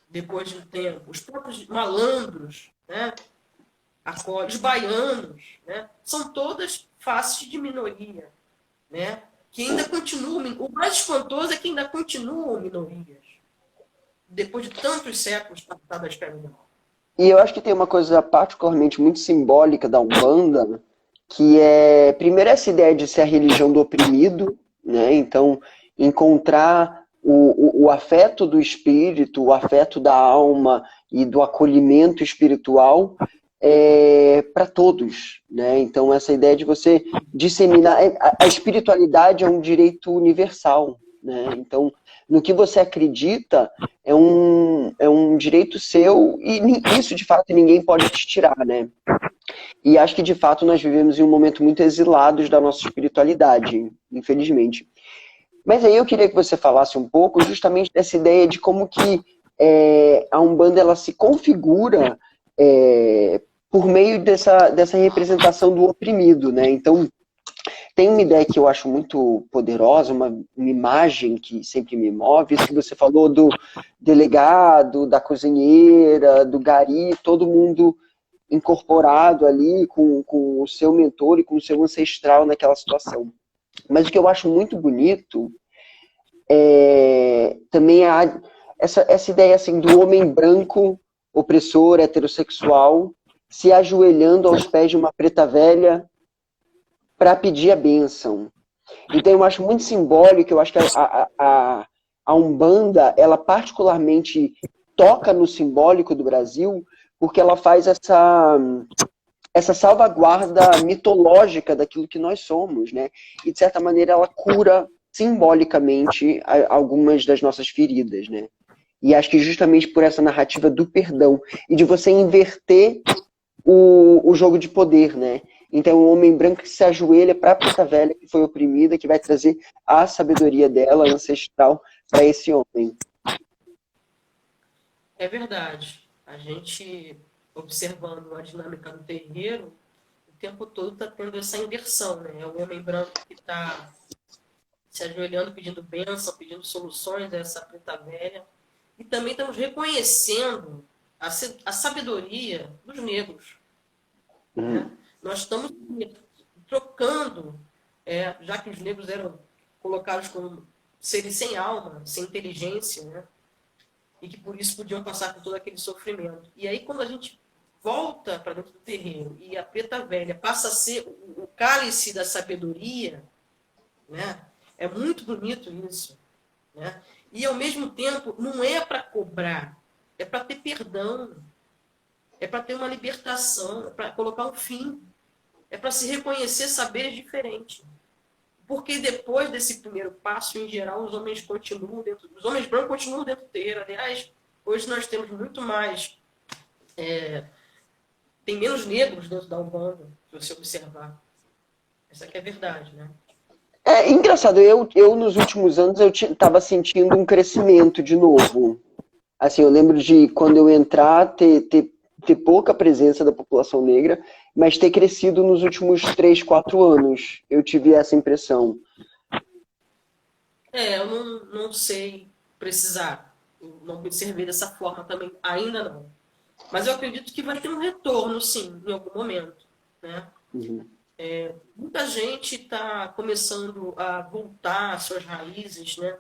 depois de um tempo. Os próprios malandros, né? Acolhe. Os baianos, né? São todas faces de minoria, né? Que ainda continuam. O mais espantoso é que ainda continuam minorias, depois de tantos séculos passados da escravidão. E eu acho que tem uma coisa particularmente muito simbólica da Umbanda, que é, primeiro, essa ideia de ser a religião do oprimido, né? Então, encontrar o afeto do espírito, o afeto da alma e do acolhimento espiritual para todos, né? Então, essa ideia de você disseminar... A espiritualidade é um direito universal, né? Então, no que você acredita é um direito seu e isso, de fato, ninguém pode te tirar, né? E acho que, de fato, nós vivemos em um momento muito exilados da nossa espiritualidade, infelizmente. Mas aí eu queria que você falasse um pouco justamente dessa ideia de como que a Umbanda ela se configura por meio dessa representação do oprimido, né? Então, tem uma ideia que eu acho muito poderosa, uma imagem que sempre me move, isso que você falou do delegado, da cozinheira, do gari, todo mundo incorporado ali com o seu mentor e com o seu ancestral naquela situação. Mas o que eu acho muito bonito também é essa ideia assim, do homem branco, opressor, heterossexual, se ajoelhando aos pés de uma preta velha para pedir a bênção. Então eu acho muito simbólico, eu acho que a Umbanda, ela particularmente toca no simbólico do Brasil, porque ela faz essa salvaguarda mitológica daquilo que nós somos, né? E, de certa maneira, ela cura simbolicamente algumas das nossas feridas, né? E acho que justamente por essa narrativa do perdão e de você inverter o jogo de poder, né? Então, o homem branco que se ajoelha para a preta velha que foi oprimida, que vai trazer a sabedoria dela, ancestral, para esse homem. É verdade. A gente, observando a dinâmica do terreiro, o tempo todo está tendo essa inversão, né? É o homem branco que está se ajoelhando, pedindo bênção, pedindo soluções a essa preta velha. E também estamos reconhecendo a sabedoria dos negros. Né? Nós estamos trocando, já que os negros eram colocados como seres sem alma, sem inteligência, né? E que por isso podiam passar por todo aquele sofrimento. E aí, quando a gente volta para dentro do terreiro e a preta velha passa a ser o cálice da sabedoria, né? É muito bonito isso, né? E, ao mesmo tempo, não é para cobrar, é para ter perdão, é para ter uma libertação, é para colocar um fim, é para se reconhecer saberes diferentes. Porque depois desse primeiro passo, em geral, os homens brancos continuam dentro do terreiro. Aliás, hoje nós temos muito mais... tem menos negros dentro da Umbanda, se você observar. Essa aqui é a verdade, né? É engraçado, eu nos últimos anos eu estava sentindo um crescimento de novo. Assim, eu lembro de quando eu entrar, ter pouca presença da população negra, mas ter crescido nos últimos 3, 4 anos. Eu tive essa impressão. Eu não sei precisar. Eu não observei dessa forma também, ainda não. Mas eu acredito que vai ter um retorno, sim, em algum momento, né? Uhum. Muita gente está começando a voltar às suas raízes, né?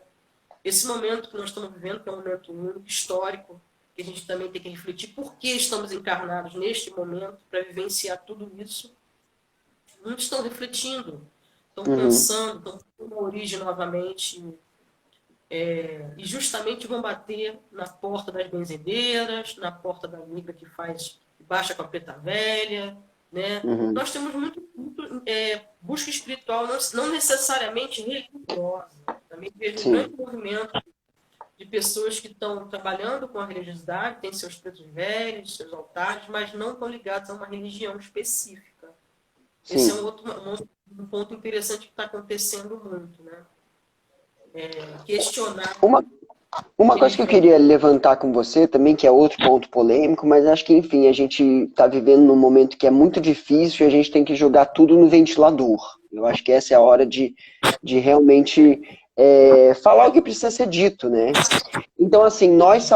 Esse momento que nós estamos vivendo, que é um momento único, histórico, que a gente também tem que refletir por que estamos encarnados neste momento para vivenciar tudo isso. Muitos estão refletindo, estão pensando, estão com uma origem novamente, e justamente vão bater na porta das benzedeiras, na porta da amiga que baixa com a preta velha, né? Nós temos muito busca espiritual, não necessariamente religiosa. Também vejo um grande movimento de pessoas que estão trabalhando com a religiosidade, têm seus pretos velhos, seus altares, mas não estão ligados a uma religião específica. Sim. Esse é um ponto interessante que está acontecendo muito, né? Questionar... Uma coisa que eu queria levantar com você também, que é outro ponto polêmico, mas acho que, enfim, a gente está vivendo num momento que é muito difícil e a gente tem que jogar tudo no ventilador. Eu acho que essa é a hora de realmente falar o que precisa ser dito, né? Então, assim, nós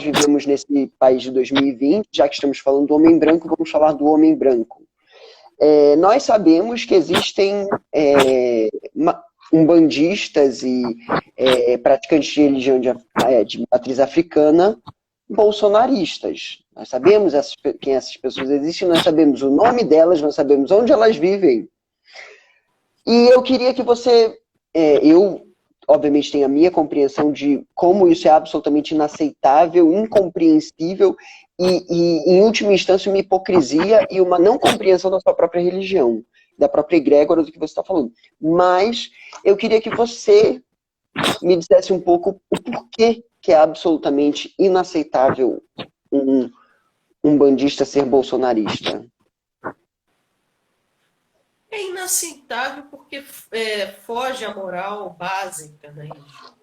vivemos nesse país de 2020, já que estamos falando do homem branco, vamos falar do homem branco. Nós sabemos que existem umbandistas e praticantes de religião de matriz africana bolsonaristas. Nós sabemos quem essas pessoas existem, nós sabemos o nome delas, nós sabemos onde elas vivem. E eu queria que você... eu, obviamente, tenho a minha compreensão de como isso é absolutamente inaceitável, incompreensível e em última instância, uma hipocrisia e uma não compreensão da sua própria religião, da própria egrégora do que você está falando. Mas eu queria que você me dissesse um pouco o porquê que é absolutamente inaceitável um bandista ser bolsonarista. É inaceitável porque foge à moral básica da religião.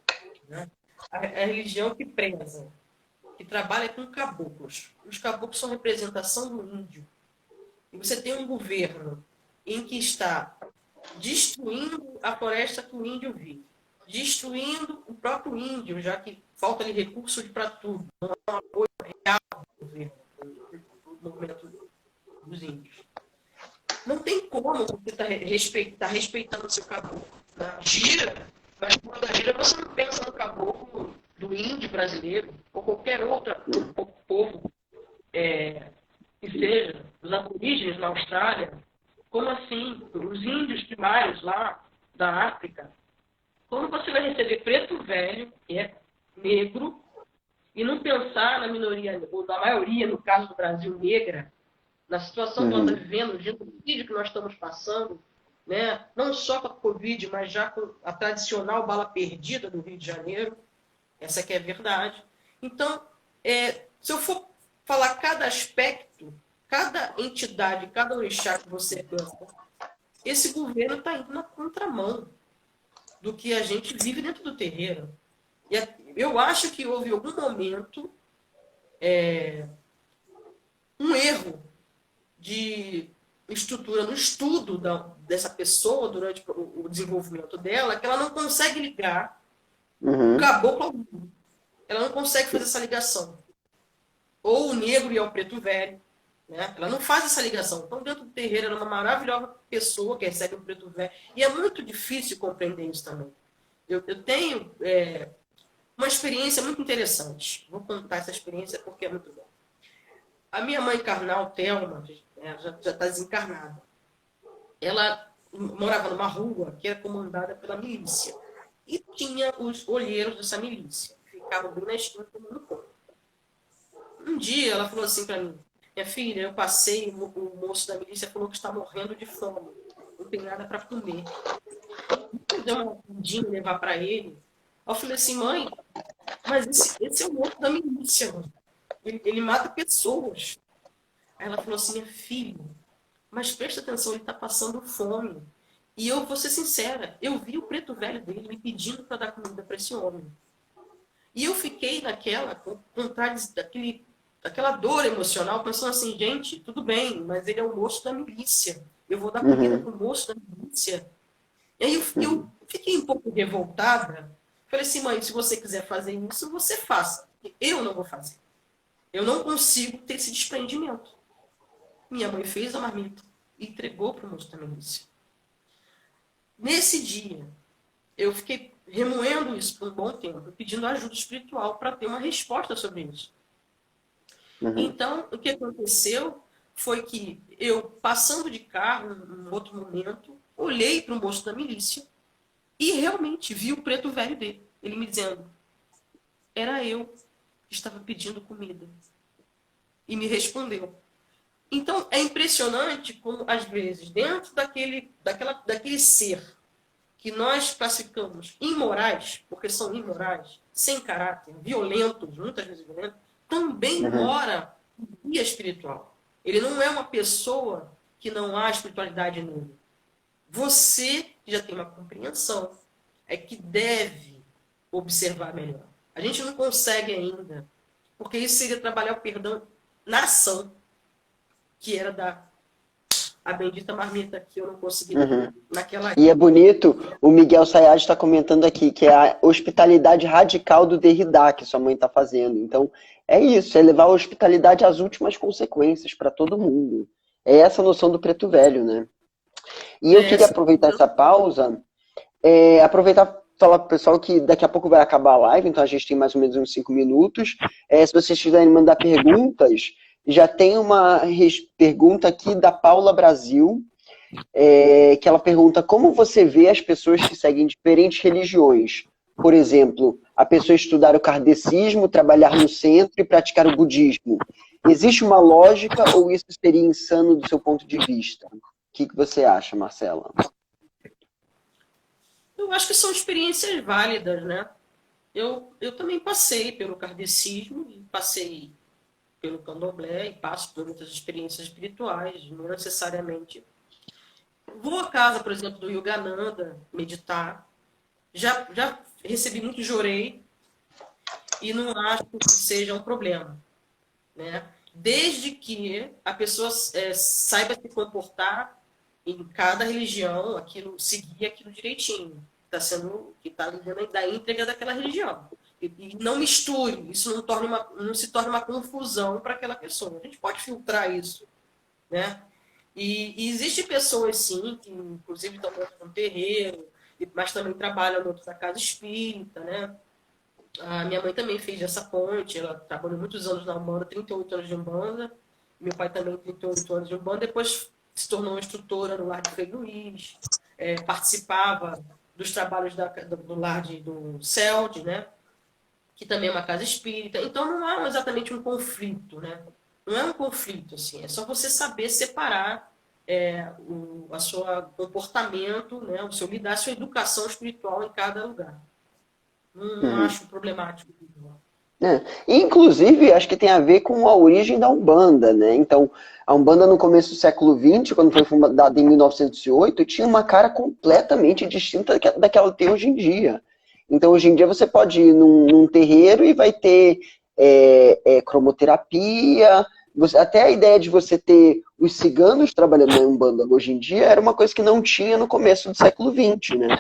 Né? A religião que preza, que trabalha com caboclos. Os caboclos são representação do índio. E você tem um governo em que está destruindo a floresta que o índio vive, destruindo o próprio índio, já que falta-lhe recurso para tudo. Não há um apoio real do governo, do movimento dos índios. Não tem como você tá respeitando o seu caboclo. Na gira, mas quando a gira você não pensa no caboclo do índio brasileiro, ou qualquer outro povo que seja, os aborígenes na Austrália. Como assim? Os índios primários lá da África. Como você vai receber preto velho, que é negro, e não pensar na minoria, ou na maioria, no caso do Brasil, negra, na situação que nós estamos vivendo, o genocídio que nós estamos passando, né? Não só com a Covid, mas já com a tradicional bala perdida do Rio de Janeiro. Essa que é a verdade. Então, se eu for falar cada aspecto, cada entidade, cada orixá que você pensa, esse governo está indo na contramão do que a gente vive dentro do terreiro. E eu acho que houve algum momento um erro de estrutura no estudo dessa pessoa durante o desenvolvimento dela, que ela não consegue ligar o caboclo ao índio. Ela não consegue fazer essa ligação. Ou o negro e ao preto velho. Né? Ela não faz essa ligação. Então, dentro do terreiro, ela é uma maravilhosa pessoa que recebe o preto velho. E é muito difícil compreender isso também. Eu tenho uma experiência muito interessante. Vou contar essa experiência porque é muito bom. A minha mãe carnal, Thelma, já está desencarnada. Ela morava numa rua que era comandada pela milícia. E tinha os olheiros dessa milícia. Ficavam bem na esquina tomando conta. Um dia ela falou assim para mim: minha filha, eu passei, o moço da milícia falou que está morrendo de fome. Não tem nada para comer. Eu dei uma fundinha levar para ele. Eu falei assim: mãe, mas esse é o moço da milícia, mano. Ele mata pessoas. Aí ela falou assim: minha filha, mas presta atenção, ele está passando fome. E eu vou ser sincera, eu vi o preto velho dele me pedindo para dar comida para esse homem. E eu fiquei naquela dor emocional, pensando assim: gente, tudo bem, mas ele é o moço da milícia. Eu vou dar comida para o moço da milícia. E aí eu fiquei um pouco revoltada. Falei assim: mãe, se você quiser fazer isso, você faça. Eu não vou fazer. Eu não consigo ter esse desprendimento. Minha mãe fez a marmita e entregou para o moço da milícia. Nesse dia, eu fiquei remoendo isso por um bom tempo, pedindo ajuda espiritual para ter uma resposta sobre isso. Uhum. Então, o que aconteceu foi que eu, passando de carro, em outro momento, olhei para o moço da milícia e realmente vi o preto velho dele. Ele me dizendo, era eu que estava pedindo comida. E me respondeu. Então, é impressionante como, às vezes, dentro daquele ser que nós classificamos imorais, porque são imorais, sem caráter, violentos, muitas vezes violentos, também Uhum. mora um guia espiritual. Ele não é uma pessoa que não há espiritualidade nele. Você que já tem uma compreensão é que deve observar melhor. A gente não consegue ainda, porque isso seria trabalhar o perdão na ação, que era a bendita marmita que eu não consegui dar Uhum. naquela E é época. bonito, o Miguel Sayad está comentando aqui, que é a hospitalidade radical do Derrida que sua mãe está fazendo. Então, é isso, é levar a hospitalidade às últimas consequências para todo mundo. É essa a noção do preto velho, né? E eu É queria essa. aproveitar essa pausa, aproveitar e falar para o pessoal que daqui a pouco vai acabar a live, então a gente tem mais ou menos uns 5 minutos. Se vocês quiserem mandar perguntas, já tem uma pergunta aqui da Paula Brasil, que ela pergunta como você vê as pessoas que seguem diferentes religiões. Por exemplo, a pessoa estudar o kardecismo, trabalhar no centro e praticar o budismo. Existe uma lógica ou isso seria insano do seu ponto de vista? O que você acha, Marcela? Eu acho que são experiências válidas, né? Eu também passei pelo kardecismo, passei pelo candomblé e passo por muitas experiências espirituais, não necessariamente. Vou à casa, por exemplo, do Yogananda meditar. Já recebi muito jorei e não acho que seja um problema, né? Desde que a pessoa saiba se comportar em cada religião, seguir aquilo direitinho, que está dentro da íntegra daquela religião. E não misture, isso não se torne uma confusão para aquela pessoa. A gente pode filtrar isso, né? E existem pessoas, sim, que inclusive estão dentro de um terreiro, mas também trabalham dentro da casa espírita, né? A minha mãe também fez essa ponte, ela trabalhou muitos anos na Umbanda, 38 anos de Umbanda, meu pai também 38 anos de Umbanda, depois se tornou instrutora no Lar de Frei Luiz, participava dos trabalhos do Lar do CELD, né? Que também é uma casa espírita. Então não há exatamente um conflito, né? Não é um conflito, assim, é só você saber separar o seu comportamento, né? O seu lidar, a sua educação espiritual em cada lugar. Não Uhum. acho problemático. Inclusive, acho que tem a ver com a origem da Umbanda, né? Então, a Umbanda no começo do século XX, quando foi fundada em 1908, tinha uma cara completamente distinta da que ela tem hoje em dia. Então, hoje em dia, você pode ir num terreiro e vai ter cromoterapia. Até a ideia de você ter os ciganos trabalhando na Umbanda hoje em dia era uma coisa que não tinha no começo do século XX, né?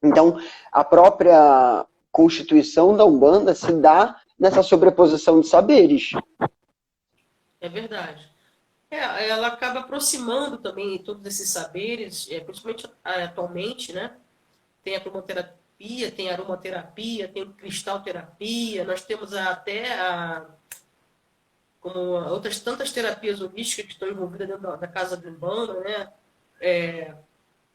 Então, a própria constituição da Umbanda se dá nessa sobreposição de saberes. É verdade. Ela acaba aproximando também todos esses saberes, principalmente atualmente, né? Tem a cromoterapia, tem a aromaterapia, tem a cristalterapia, nós temos como outras tantas terapias holísticas que estão envolvidas dentro da casa do Umbanda, né?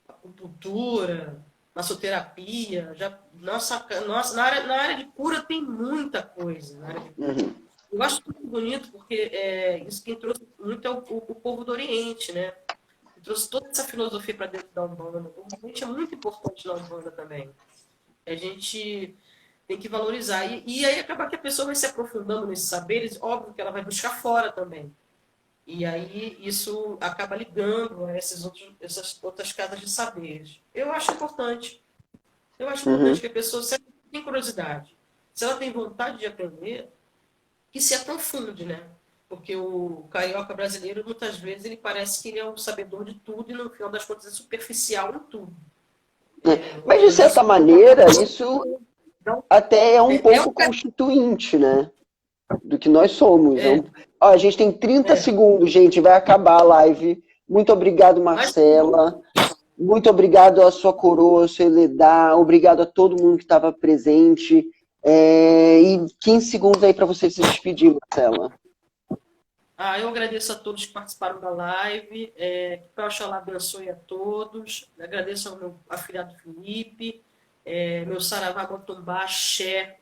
Acupuntura, massoterapia, nossa, na área de cura tem muita coisa. Na área de cura. Uhum. Eu acho muito bonito, porque isso quem trouxe muito é o povo do Oriente, né? Que trouxe toda essa filosofia para dentro da Umbanda. O Oriente é muito importante na Umbanda também. A gente tem que valorizar. E aí acaba que a pessoa vai se aprofundando nesses saberes, óbvio que ela vai buscar fora também. E aí isso acaba ligando a essas outras casas de saberes. Eu acho importante. Eu acho importante que a pessoa, se ela tem curiosidade, se ela tem vontade de aprender, que se aprofunde, né? Porque o carioca brasileiro, muitas vezes, ele parece que ele é um sabedor de tudo e, no final das contas, é superficial em tudo. Mas, de certa maneira, isso até é um pouco constituinte, né? Do que nós somos. A gente tem 30 segundos, gente, vai acabar a live. Muito obrigado, Marcela. Muito obrigado à sua coroa, ao seu Eledá. Obrigado a todo mundo que estava presente. E 15 segundos aí para você se despedir, Marcela. Eu agradeço a todos que participaram da live, que o Oxalá abençoe a todos, agradeço ao meu afilhado Felipe, meu Saravá Motumbá, Xé,